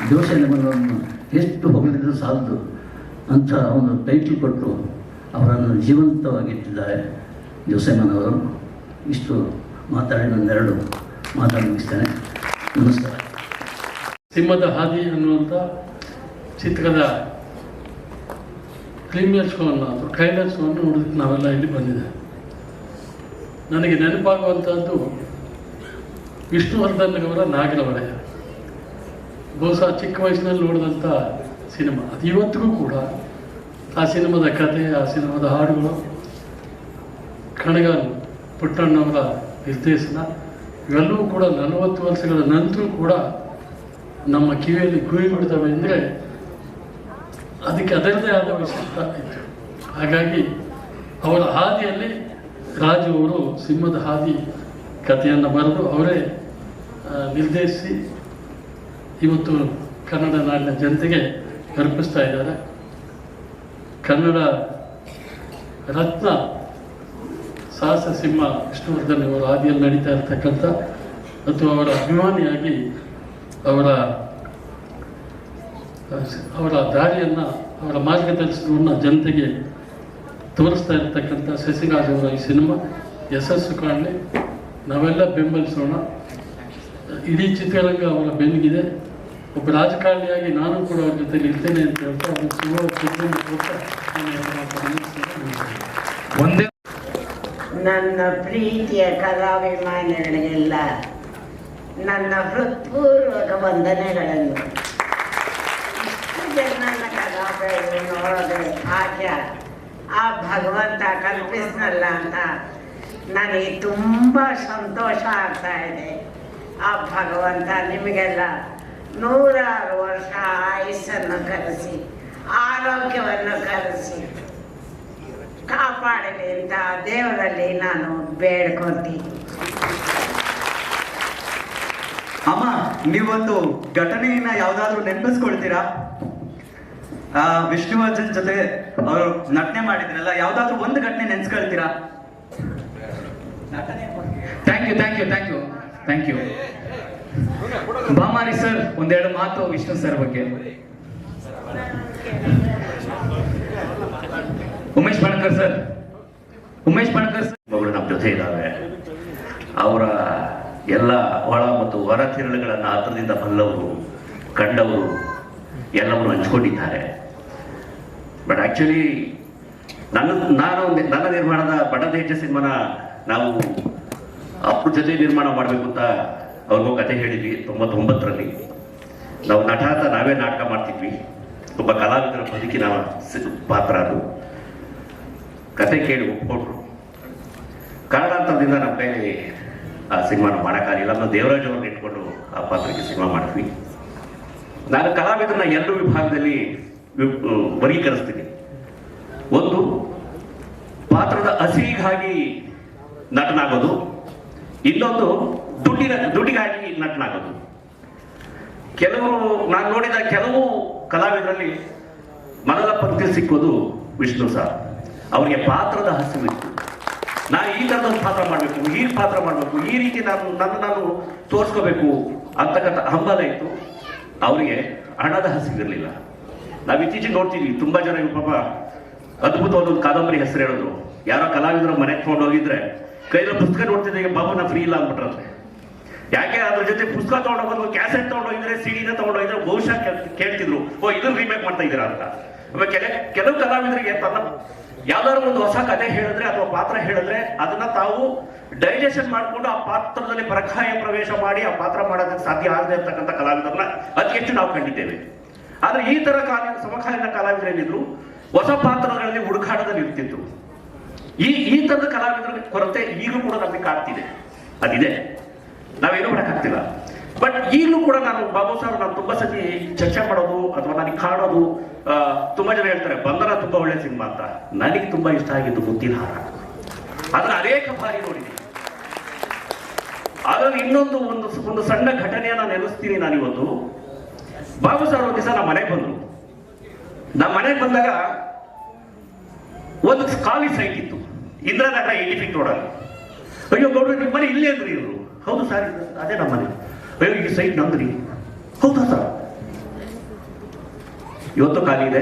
ಜೋಸೈಮನ್ ಅವರನ್ನು ಎಷ್ಟು ಹೊಗಳಿದ್ರು ಸಾಲದು ಅಂತ ಒಂದು ಟೈಟ್ಲ್ ಕೊಟ್ಟು ಅವರನ್ನು ಜೀವಂತವಾಗಿಟ್ಟಿದ್ದಾರೆ ಜೋಸೈಮನ್ ಅವರು. ಇಷ್ಟು ಮಾತಾಡಿ ಒಂದೆರಡು ಮಾತಾಡಿ ಮುಗಿಸ್ತೇನೆ. ನಮಸ್ಕಾರ. ಸಿಂಹದ ಹಾದಿ ಅನ್ನುವಂಥ ಚಿತ್ರದ ಪ್ರೀಮಿಯರ್ ಶೋವನ್ನು ಅಥವಾ ಟ್ರೈಲರ್ ಶೋವನ್ನು ನೋಡೋದಕ್ಕೆ ನಾವೆಲ್ಲ ಇಲ್ಲಿ ಬಂದಿದೆ. ನನಗೆ ನೆನಪಾಗುವಂಥದ್ದು ವಿಷ್ಣುವರ್ಧನ್ ಅವರ ನಾಗರವಲಯ. ಬಹುಶಃ ಚಿಕ್ಕ ವಯಸ್ಸಿನಲ್ಲಿ ನೋಡಿದಂಥ ಸಿನಿಮಾ, ಅದು ಇವತ್ತಿಗೂ ಕೂಡ ಆ ಸಿನಿಮಾದ ಕಥೆ, ಆ ಸಿನಿಮಾದ ಹಾಡುಗಳು, ಕಣಗಾಲ್ ಪುಟ್ಟಣ್ಣವರ ನಿರ್ದೇಶನ, ಇವೆಲ್ಲವೂ ಕೂಡ 40 ವರ್ಷಗಳ ನಂತರ ಕೂಡ ನಮ್ಮ ಕಿವಿಯಲ್ಲಿ ಗುಯಿ ಬಿಡ್ತವೆ ಅಂದರೆ ಅದಕ್ಕೆ ಅದರದೇ ಆದ ವಿಶಿಷ್ಟ ಇತ್ತು. ಹಾಗಾಗಿ ಅವರ ಹಾದಿಯಲ್ಲಿ ರಾಜು ಅವರು ಸಿಂಹದ ಹಾದಿ ಕಥೆಯನ್ನು ಬರೆದು ಅವರೇ ನಿರ್ದೇಶಿಸಿ ಇವತ್ತು ಕನ್ನಡ ನಾಡಿನ ಜನತೆಗೆ ಅರ್ಪಿಸ್ತಾ ಇದ್ದಾರೆ. ಕನ್ನಡ ರತ್ನ ಸಾಹಸ ಸಿಂಹ ವಿಷ್ಣುವರ್ಧನ್ ಅವರ ಹಾದಿಯಲ್ಲಿ ನಡೀತಾ ಇರ್ತಕ್ಕಂಥ ಅಥವಾ ಅವರ ಅಭಿಮಾನಿಯಾಗಿ ಅವರ ದಾರಿಯನ್ನು, ಅವರ ಮಾರ್ಗದರ್ಶನವನ್ನು ಜನತೆಗೆ ತೋರಿಸ್ತಾ ಇರ್ತಕ್ಕಂಥ ಶಶಿರಾಜ್ ಅವರ ಈ ಸಿನಿಮಾ ಯಶಸ್ಸು ಕಾಣಲಿ, ನಾವೆಲ್ಲ ಬೆಂಬಲಿಸೋಣ. ಇಡೀ ಚಿತ್ರರಂಗ ಅವರ ಬೆನ್ನಿಗಿದೆ. ಒಬ್ಬ ರಾಜಕಾರಣಿಯಾಗಿ ನಾನು ಕೂಡ ಅವ್ರ ಜೊತೆ ನಿಲ್ತೇನೆ ಅಂತ ಹೇಳ್ತಾ ಅವ್ರಿಗೆ ಸಿಗುವ ಚಿತ್ರವನ್ನು ಕೊಡ್ತಾ ಒಂದೇ ನನ್ನ ಪ್ರೀತಿಯ ಕಲಾಭಿಮಾನಿಗಳಿಗೆಲ್ಲ ನನ್ನ ಹೃತ್ಪೂರ್ವಕ ವಂದನೆಗಳನ್ನು. ಇಷ್ಟು ಜನನ ಕಲಾಪ್ರೇಮಿ ನೋಡೋದು ಭಾಗ್ಯ ಆ ಭಗವಂತ ಕಲ್ಪಿಸ್ನಲ್ಲ ಅಂತ ನನಗೆ ತುಂಬ ಸಂತೋಷ ಆಗ್ತಾ ಇದೆ. ಆ ಭಗವಂತ ನಿಮಗೆಲ್ಲ 100 ವರ್ಷ ಆಯುಸ್ಸನ್ನು ಕಲಿಸಿ ಆರೋಗ್ಯವನ್ನು ಕಲಿಸಿ ಕಾಪಾಡಲಿ ಅಂತ ದೇವರಲ್ಲಿ ನಾನು ಬೇಡ್ಕೊತೀನಿ. ಅಮ್ಮ, ನೀವೊಂದು ಘಟನೆಯನ್ನ ಯಾವ್ದಾದ್ರು ನೆನಪಿಸ್ಕೊಳ್ತೀರಾ? ವಿಷ್ಣುವರ್ಧನ್ ಜೊತೆ ಅವರು ನಟನೆ ಮಾಡಿದ್ರಲ್ಲ, ಯಾವ್ದಾದ್ರು ಒಂದು ಘಟನೆ ನೆನ್ಸ್ಕೊಳ್ತೀರಾ? Thank you. ಬಾಮಾರಿ ಸರ್ ಒಂದೆರಡು ಮಾತು ವಿಷ್ಣು ಸರ್ ಬಗ್ಗೆ. ಉಮೇಶ್ ಬಣಕರ್ ಸರ್ ಮಗಳು ನಮ್ಮ ಜೊತೆ ಇದ್ದಾವೆ. ಅವರ ಎಲ್ಲ ಒಳ ಮತ್ತು ಹೊರ ತಿರುಳುಗಳನ್ನು ಹತ್ರದಿಂದ ಬಲ್ಲವರು ಕಂಡವರು ಎಲ್ಲವರು ಹಂಚ್ಕೊಂಡಿದ್ದಾರೆ. ಬಟ್ ಆಕ್ಚುಲಿ ನನ್ನ ನಿರ್ಮಾಣದ ಬಡದೇಜ ಸಿನಿಮಾನ ನಾವು ಅವ್ರ ಜೊತೆ ನಿರ್ಮಾಣ ಮಾಡಬೇಕು ಅಂತ ಅವ್ರಿಗೂ ಕತೆ ಹೇಳಿದ್ವಿ. 99ರಲ್ಲಿ ನಾವು ನಟ ಅಂತ ನಾವೇ ನಾಟಕ ಮಾಡ್ತಿದ್ವಿ. ಒಬ್ಬ ಕಲಾವಿದರ ಬದುಕಿನ ಪಾತ್ರ ಅದು. ಕತೆ ಕೇಳಿ ಒಪ್ಪಿಕೊಟ್ರು. ಕಾರಣಾಂತರದಿಂದ ನಮ್ಮ ಕೈಲಿ ಆ ಸಿನಿಮಾನ ಮಾಡೋಕ್ಕಾಗಿಲ್ಲ. ನಾವು ದೇವರಾಜ್ ಅವ್ರನ್ನ ಇಟ್ಕೊಂಡು ಆ ಪಾತ್ರಕ್ಕೆ ಸಿನಿಮಾ ಮಾಡಿದ್ವಿ. ನಾನು ಕಲಾವಿದರನ್ನ 2 ವಿಭಾಗದಲ್ಲಿ ವರ್ಗೀಕರಿಸ್ತೀನಿ. ಒಂದು, ಪಾತ್ರದ ಹಸಿವಿಗಾಗಿ ನಟನಾಗೋದು. ಇನ್ನೊಂದು, ದುಡ್ಡಿಗಾಗಿ ನಟನಾಗೋದು. ನಾನು ನೋಡಿದ ಕೆಲವು ಕಲಾವಿದರಲ್ಲಿ ಮೊದಲ ಪಂಕ್ತಿ ಸಿಕ್ಕೋದು ವಿಷ್ಣು ಸರ್. ಅವರಿಗೆ ಪಾತ್ರದ ಹಸಿವಿತ್ತು. ನಾನು ಈ ಥರದೊಂದು ಪಾತ್ರ ಮಾಡಬೇಕು, ಈ ಪಾತ್ರ ಮಾಡಬೇಕು, ಈ ರೀತಿ ನಾನು ತೋರಿಸ್ಕೋಬೇಕು ಅಂತಕ್ಕಂಥ ಹಂಬಲ ಇತ್ತು. ಅವರಿಗೆ ಹಣದ ಹಸಿವಿರಲಿಲ್ಲ. ನಾವು ಇತ್ತೀಚೆಗೆ ನೋಡ್ತೀವಿ, ತುಂಬಾ ಜನ ಪಾಪ ಅದ್ಭುತವಾದ ಒಂದು ಕಾದಂಬರಿ ಹೆಸರು ಹೇಳೋದು. ಯಾರೋ ಕಲಾವಿದರು ಮನೆಗೆ ತಗೊಂಡು ಹೋಗಿದ್ರೆ ಕೈಯಲ್ಲಿ ಪುಸ್ತಕ ನೋಡ್ತಿದ್ದೆ, ಬಾಬು ನಾ ಫ್ರೀ ಇಲ್ಲ ಅಂದ್ಬಿಟ್ರೆ. ಯಾಕೆ ಅದ್ರ ಜೊತೆ ಪುಸ್ತಕ ತಗೊಂಡೋಗೋದು, ಕ್ಯಾಸೆಟ್ ತಗೊಂಡೋಗಿದ್ರೆ, ಸಿಡಿನ ತಗೊಂಡೋಗಿದ್ರೆ ಬಹುಶಃ ಕೇಳ್ತಿದ್ರು, ಇದನ್ನ ರೀಮೇಕ್ ಮಾಡ್ತಾ ಇದ್ದೀರಾ ಅಂತ. ಕೆಲವು ಕಲಾವಿದರಿಗೆ ತನ್ನ ಯಾವ್ದಾದ್ರು ಒಂದು ಹೊಸ ಕಥೆ ಹೇಳಿದ್ರೆ ಅಥವಾ ಪಾತ್ರ ಹೇಳಿದ್ರೆ ಅದನ್ನ ತಾವು ಡೈಜೆಷನ್ ಮಾಡಿಕೊಂಡು ಆ ಪಾತ್ರದಲ್ಲಿ ಪರಕಾಯ ಪ್ರವೇಶ ಮಾಡಿ ಆ ಪಾತ್ರ ಮಾಡೋದಕ್ಕೆ ಸಾಧ್ಯ ಆಗದೆ ಅಂತಕ್ಕಂಥ ಕಲಾವಿದರನ್ನ ಅತಿ ಹೆಚ್ಚು ನಾವು ಕಂಡಿದ್ದೇವೆ. ಆದ್ರೆ ಈ ತರ ಸಮಕಾಲೀನ ಕಲಾವಿದರೇನಿದ್ರು ಹೊಸ ಪಾತ್ರಗಳಲ್ಲಿ ಹುಡುಕಾಟದಲ್ಲಿ ಇರ್ತಿದ್ರು. ಈ ತರದ ಕಲಾವಿದರ ಕೊರತೆ ಈಗಲೂ ಕೂಡ ನಮಗೆ ಕಾಡ್ತಿದೆ. ಅದಿದೆ, ನಾವೇನು ಮಾಡೋಕ್ಕಾಗ್ತಿಲ್ಲ. ಬಟ್ ಈಗಲೂ ಕೂಡ ಬಾಬು ಸರ್ ನಾನು ತುಂಬಾ ಸತಿ ಚರ್ಚೆ ಮಾಡೋದು ಅಥವಾ ನನಗೆ ಕಾಣೋದು, ತುಂಬಾ ಜನ ಹೇಳ್ತಾರೆ ಬಂಧನ ತುಂಬಾ ಒಳ್ಳೆ ಸಿನಿಮಾ ಅಂತ. ನನಗೆ ತುಂಬಾ ಇಷ್ಟ ಆಗಿದ್ದು ಮುತ್ತಿನ ಹಾರ. ಅದನ್ನ ಅನೇಕ ಬಾರಿ ನೋಡಿದ್ದೀನಿ. ಅದರಲ್ಲಿ ಒಂದು ಸಣ್ಣ ಘಟನೆಯನ್ನ ನೆನೆಸ್ತೀನಿ ನಾನಿವತ್ತು. ಬಾಬು ಸರ್ ಒಂದು ದಿವಸ ನಮ್ಮ ಮನೆಗೆ ಬಂದ್ರು. ನಮ್ಮ ಮನೆಗೆ ಬಂದಾಗ ಒಂದು ಖಾಲಿ ಸೈಟ್ ಇತ್ತು, ಇಂದ್ರನಗರ 80 ಫೀಟ್ ರೋಡಲ್ಲಿ. ಅಯ್ಯೋ ಗೌಡ್ರು, ನಿಮ್ಮ ಮನೆ ಇಲ್ಲೇ ಅಂದ್ರಿ ಇವರು? ಹೌದು ಸರ್, ಅದೇ ನಮ್ಮ ಮನೆ. ಅಯ್ಯೋ ಈ ಸೈಟ್ ನಂದ್ರಿ? ಹೌದಾ ಸರ್? ಇವತ್ತು ಖಾಲಿ ಇದೆ.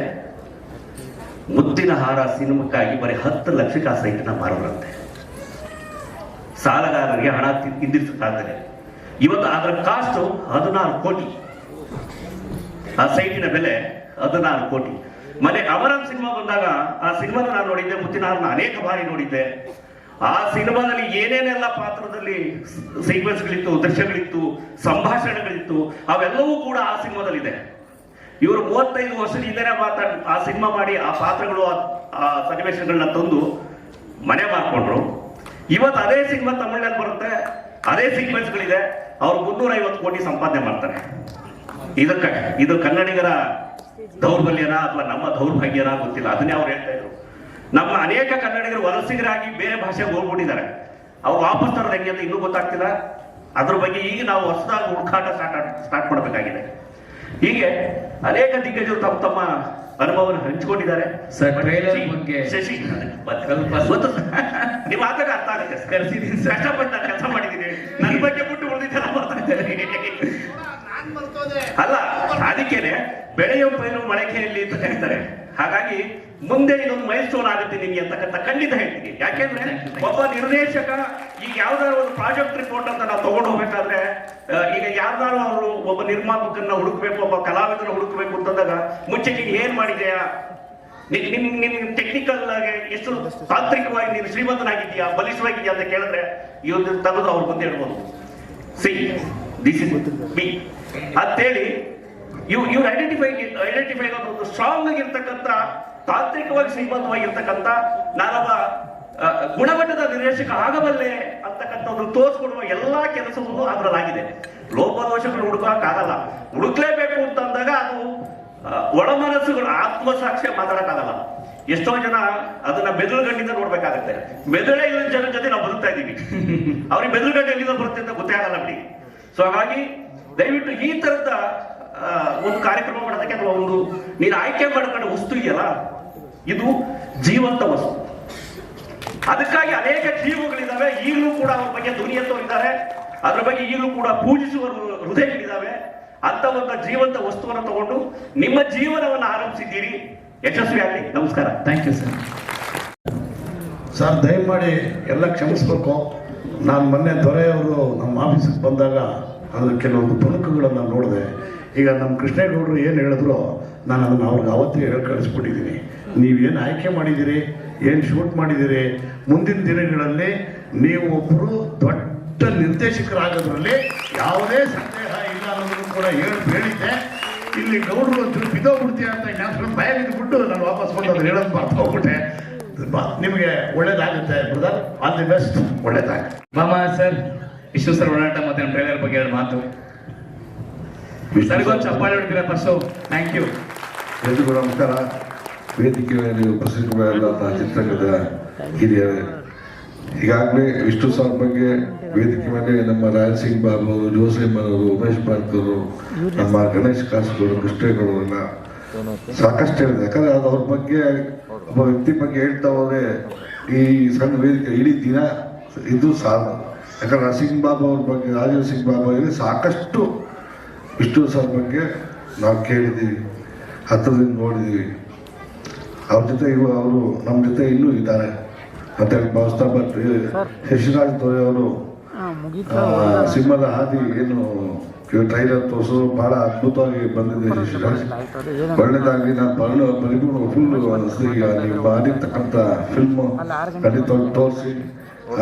ಮುತ್ತಿನ ಹಾರ ಸಿನಿಮಾಕ್ಕಾಗಿ ಬರೀ 10 ಲಕ್ಷಕ್ಕೆ ಆ ಸೈಟ್ನ ಮಾರೋರಂತೆ. ಸಾಲಗಾರರಿಗೆ ಹಣ ಹಿಂದಿರಿಸಕ್ಕಾಗದೆ ಇವತ್ತು ಅದರ ಕಾಸ್ಟ್ 16 ಕೋಟಿ. ಆ ಸೈಟಿನ ಬೆಲೆ 16 ಕೋಟಿ. ಮನೆ ಅಮರನ್ ಸಿನಿಮಾ ಬಂದಾಗ ಆ ಸಿನಿಮಾನ ನಾನು ನೋಡಿದ್ದೆ, ಮುತ್ತಿನ ಹಾರನ ಅನೇಕ ಬಾರಿ ನೋಡಿದ್ದೆ. ಆ ಸಿನಿಮಾದಲ್ಲಿ ಏನೇನೆಲ್ಲ ಪಾತ್ರದಲ್ಲಿ ಸೀಕ್ವೆನ್ಸ್ಗಳಿತ್ತು, ದೃಶ್ಯಗಳಿತ್ತು, ಸಂಭಾಷಣೆಗಳಿತ್ತು, ಅವೆಲ್ಲವೂ ಕೂಡ ಆ ಸಿನಿಮಾದಲ್ಲಿದೆ. ಇವರು 35 ವರ್ಷದಿಂದನೇ ಆ ಸಿನಿಮಾ ಮಾಡಿ ಆ ಪಾತ್ರಗಳು ಆ ಸನ್ನಿವೇಶಗಳನ್ನ ತಂದು ಮನೆ ಮಾಡ್ಕೊಂಡ್ರು. ಇವತ್ತು ಅದೇ ಸಿನಿಮಾ ತಮಿಳಿನಲ್ಲಿ ಬರುತ್ತೆ, ಅದೇ ಸೀಕ್ವೆನ್ಸ್ಗಳಿದೆ. ಅವ್ರು 350 ಕೋಟಿ ಸಂಪಾದನೆ ಮಾಡ್ತಾರೆ. ಇದು ಕನ್ನಡಿಗರ ದೌರ್ಬಲ್ಯನ ಅಥವಾ ನಮ್ಮ ದೌರ್ಭಾಗ್ಯನ ಗೊತ್ತಿಲ್ಲ. ಅದನ್ನೇ ಅವ್ರು ಹೇಳ್ತಾ ಇದ್ರು. ನಮ್ಮ ಅನೇಕ ಕನ್ನಡಿಗರು ವಲಸಿಗರಾಗಿ ಬೇರೆ ಭಾಷೆಗೆ ಹೋಗ್ಬಿಟ್ಟಿದ್ದಾರೆ. ಅವ್ರು ವಾಪಸ್ ತರೋದು ಹೆಂಗೆ ಅಂತ ಇನ್ನೂ ಗೊತ್ತಾಗ್ತಿಲ್ಲ. ಅದ್ರ ಬಗ್ಗೆ ಈಗ ನಾವು ಹೊಸದಾಗಿ ಹುಡುಕಾಟ ಸ್ಟಾರ್ಟ್ ಮಾಡಬೇಕಾಗಿದೆ. ಹೀಗೆ ಅನೇಕ ದಿಗ್ಗಜರು ತಮ್ಮ ಅನುಭವವನ್ನು ಹಂಚಿಕೊಂಡಿದ್ದಾರೆ. ಶಶಿ ಗೊತ್ತು, ನೀವು ಆದಾಗ ಅರ್ಥ ಆಗುತ್ತೆ. ಕರೆಸಿದ್ದೀನಿ, ಕಷ್ಟಪಟ್ಟು ನಾನು ಕೆಲಸ ಮಾಡಿದ್ದೀನಿ. ನನ್ನ ಬಗ್ಗೆ ಬಿಟ್ಟು ಉಳಿದಿದ್ದೆಲ್ಲ ಬರ್ತಾ ಇದ್ದಾರೆ. ಅಲ್ಲ, ಅದಕ್ಕೇನೆ ಬೆಳೆಯೋ ಪೈರು ಮೊಳಕೆಯಲ್ಲಿ ಅಂತ ಕರೀತಾರೆ. ಹಾಗಾಗಿ ಮುಂದೆ ಇದೊಂದು ಮೈಲ್ ಸ್ಟೋನ್ ಆಗುತ್ತೆ ನಿಮ್ಗೆ ಅಂತಕ್ಕಂಥ ಖಂಡಿತ ಹೇಳ್ತೀನಿ. ಯಾಕೆಂದ್ರೆ ಒಬ್ಬ ನಿರ್ದೇಶಕ ಈಗ ಯಾವ್ದಾದ್ರು ಒಂದು ಪ್ರಾಜೆಕ್ಟ್ ರಿಪೋರ್ಟ್ ಅಂತ ನಾವು ತಗೊಂಡು ಹೋಗ್ಬೇಕಾದ್ರೆ, ಈಗ ಯಾವ್ದಾದ್ರು ಅವರು ಒಬ್ಬ ನಿರ್ಮಾಪಕನ್ನ ಹುಡುಕ್ಬೇಕು, ಒಬ್ಬ ಕಲಾವಿದನ ಹುಡುಕ್ಬೇಕು ಅಂತಂದಾಗ ಮುಂಚೆ ನೀನು ಏನ್ ಮಾಡಿದ್ಯಾ, ನಿನ್ ಟೆಕ್ನಿಕಲ್ ಆಗಿ ಎಷ್ಟು ತಾಂತ್ರಿಕವಾಗಿ ನೀನು ಶ್ರೀಮಂತನಾಗಿದ್ಯಾ, ಬಲಿಷ್ಠವಾಗಿದ್ಯಾ ಅಂತ ಕೇಳಿದ್ರೆ ಇವತ್ತು ತೆಗೆದು ಅವ್ರ ಮುಂದೆ ಇಡ್ಬೋದು. ಸಿ ದಿಸ್ ಇಸ್ ಬಿ ಅಂತೇಳಿ ಇವ್ರು ಐಡೆಂಟಿಫೈ ಒಂದು ಸ್ಟ್ರಾಂಗ್ ಆಗಿರ್ತಕ್ಕಂಥ, ತಾಂತ್ರಿಕವಾಗಿ ಶ್ರೀಮಂತವಾಗಿರ್ತಕ್ಕಂಥ, ನಾನೊಬ್ಬ ಗುಣಮಟ್ಟದ ನಿರ್ದೇಶಕ ಆಗಬಲ್ಲೆ ಅಂತಕ್ಕಂಥದ್ದು ತೋರಿಸ್ಕೊಡುವ ಎಲ್ಲಾ ಕೆಲಸವನ್ನು ಅದರಲ್ಲಾಗಿದೆ. ಲೋಪದೋಷಗಳು ಹುಡುಕಕ್ಕಾಗಲ್ಲ, ಹುಡುಕ್ಲೇಬೇಕು ಅಂತ ಅಂದಾಗ ಅದು ಒಳ ಮನಸ್ಸುಗಳು ಆತ್ಮಸಾಕ್ಷ್ಯ ಮಾತಾಡಕ್ಕಾಗಲ್ಲ. ಎಷ್ಟೋ ಜನ ಅದನ್ನ ಮೆದುಳುಗಣ್ಣಿಂದ ನೋಡ್ಬೇಕಾಗತ್ತೆ. ಮೆದುಳೇ ಇರೋ ಜನರ ಜೊತೆ ನಾವು ಬದುಕ್ತಾ ಇದೀವಿ, ಅವ್ರಿಗೆ ಮೆದುಳುಗಡ್ಡೆ ಎಲ್ಲಿಂದ ಬರುತ್ತೆ ಅಂತ ಗೊತ್ತೇ ಆಗಲ್ಲ ಬಿಡಿ. ಸೊ ಹಾಗಾಗಿ ದಯವಿಟ್ಟು ಈ ತರದ ಒಂದು ಕಾರ್ಯಕ್ರಮ ಮಾಡೋದಕ್ಕೆ, ಅಥವಾ ಒಂದು ನೀನು ಆಯ್ಕೆ ಮಾಡ್ಕೊಂಡು ವಸ್ತು ಇದೆಯಲ್ಲ, ಇದು ಜೀವಂತ ವಸ್ತು. ಅದಕ್ಕಾಗಿ ಅನೇಕ ಜೀವಗಳಿದ್ದಾವೆ, ಈಗಲೂ ಕೂಡ ಅವ್ರ ಬಗ್ಗೆ ಧ್ವನಿಯತ್ತವರಿದ್ದಾರೆ, ಅದ್ರ ಬಗ್ಗೆ ಈಗಲೂ ಕೂಡ ಪೂಜಿಸುವ ಹೃದಯಗಳಿದ್ದಾವೆ. ಅಂತ ಒಂದು ಜೀವಂತ ವಸ್ತುವನ್ನು ತಗೊಂಡು ನಿಮ್ಮ ಜೀವನವನ್ನು ಆರಂಭಿಸಿದ್ದೀರಿ, ಯಶಸ್ವಿ ಆಗಲಿ. ನಮಸ್ಕಾರ. Thank you sir. ಸರ್ ದಯಮಾಡಿ ಎಲ್ಲ ಕ್ಷಮಿಸ್ಬೇಕು. ನಾನು ಮೊನ್ನೆ ದೊರೆಯವರು ನಮ್ಮ ಆಫೀಸಿಗೆ ಬಂದಾಗ ಅದ್ರ ಕೆಲವೊಂದು ತುಣುಕುಗಳನ್ನು ನೋಡಿದೆ. ಈಗ ನಮ್ಮ ಕೃಷ್ಣೇಗೌಡರು ಏನು ಹೇಳಿದ್ರು ನಾನು ಅದನ್ನು ಅವ್ರಿಗೆ ಅವತ್ತೇ ಹೇಳಿ ಕಳಿಸ್ಬಿಟ್ಟಿದ್ದೀನಿ. ನೀವೇನು ಆಯ್ಕೆ ಮಾಡಿದ್ದೀರಿ, ಏನು ಶೂಟ್ ಮಾಡಿದ್ದೀರಿ, ಮುಂದಿನ ದಿನಗಳಲ್ಲಿ ನೀವು ಒಬ್ಬರು ದೊಡ್ಡ ನಿರ್ದೇಶಕರಾಗೋದ್ರಲ್ಲಿ ಯಾವುದೇ ಸಂದೇಹ ಇಲ್ಲ ಅನ್ನೋದನ್ನು ಕೂಡ ಹೇಳಿದ್ದೆ. ಇಲ್ಲಿ ಗೌಡರು ಒಂಚೂರು ಬಿದ್ದೋಗ್ಬಿಡ್ತೀಯ ಅಂತ ನಾನು ಭಯ ಬಿದ್ದುಬಿಟ್ಟು ನಾನು ವಾಪಸ್ ಬಂದು ಅದು ಹೇಳೋದು ಮಾಡ್ತಾ ಹೋಗ್ಬಿಟ್ಟೆ. ನಿಮಗೆ ಒಳ್ಳೇದಾಗುತ್ತೆ ಬ್ರದರ್, ಆಲ್ ದಿ ಬೆಸ್ಟ್, ಒಳ್ಳೇದಾಗುತ್ತೆ. ಮಾಮಾ ಸರ್, ವಿಷ್ಣು ಸರ್ ಓಡಾಟ ಮತ್ತೆ ನಮ್ಮ ಟ್ರೈಲರ್ ಬಗ್ಗೆ ಎರಡು ಮಾತು ಸರ್ಗೊಂದು ಚಪ್ಪಾಳೆ ಹೊಡ್ತೀರಾ ಫಸ್ಟು. Thank you. ಎಲ್ರಿಗೂ ನಮಸ್ಕಾರ. ವೇದಿಕೆ ಮೇಲೆ ಉಪಸ್ಥಿತರಾದಂತಹ ಚಿತ್ರರಂಗದ ಹಿರಿಯರೇ, ಈಗಾಗಲೇ ವಿಷ್ಣು ಸರ್ ಬಗ್ಗೆ ವೇದಿಕೆ ಮೇಲೆ ನಮ್ಮ ರಾಯಲ್ ಸಿಂಗ್ ಬಾಬು ಅವರು, ಜೋಸೆಮ್ಮನವರು, ಉಮೇಶ್ ಭಾರತವರು, ನಮ್ಮ ಗಣೇಶ್ ಕಾಸರಗೋಡು, ಕೃಷ್ಣೇಗೌಡರನ್ನ ಸಾಕಷ್ಟು ಹೇಳಿದೆ. ಯಾಕಂದ್ರೆ ಅದು ಅವ್ರ ಬಗ್ಗೆ, ಒಬ್ಬ ವ್ಯಕ್ತಿ ಬಗ್ಗೆ ಹೇಳ್ತಾ ಹೋದ್ರೆ ಈ ಸಣ್ಣ ವೇದಿಕೆ ಇಡೀ ದಿನ ಇದು ಸಾಲ. ಯಾಕಂದ್ರೆ ನರಸಿಂಗ್ ಬಾಬು ಅವ್ರ ಬಗ್ಗೆ, ರಾಜೀವ್ ಸಿಂಗ್ ಬಾಬು ಅವರಿಗೆ ಸಾಕಷ್ಟು ವಿಷ್ಣು ಸರ್ ಬಗ್ಗೆ ನಾವು ಕೇಳಿದ್ದೀವಿ, ಹತ್ತಿರದಿಂದ ನೋಡಿದ್ದೀವಿ. ಅವ್ರ ಜೊತೆ ಅವರು ನಮ್ಮ ಜೊತೆ ಇನ್ನೂ ಇದ್ದಾರೆ. ಮತ್ತೆ ಭಾವಿಸ್ತಾ ಬರ್ತೀವಿ. ಶಶಿರಾಜ್ ದೊರೆ ಅವರು ಸಿಂಹದ ಹಾದಿ ಏನು ಟ್ರೈಲರ್ ತೋರಿಸೋದು ಬಹಳ ಅದ್ಭುತವಾಗಿ ಬಂದಿದೆ. ಶಶಿರಾಜ್ ಒಳ್ಳೆದಾಗಲಿ. ನಾನು ಪರಿಪೂರ್ಣ ಫುಲ್ ಈಗ ನೀವು ಮಾಡಿರ್ತಕ್ಕಂಥ ಫಿಲ್ಮು ಖಂಡಿತವಾಗಿ ತೋರಿಸಿ,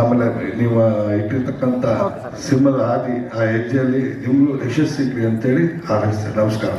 ಆಮೇಲೆ ನೀವು ಇಟ್ಟಿರ್ತಕ್ಕಂಥ ಸಿಂಹದ ಹಾದಿ ಆ ಹೆಜ್ಜೆಯಲ್ಲಿ ನಿಮಗೂ ಯಶಸ್ಸಿಗ್ಲಿ ಅಂತೇಳಿ ಹಾರೈಸ್ತೇನೆ. ನಮಸ್ಕಾರ.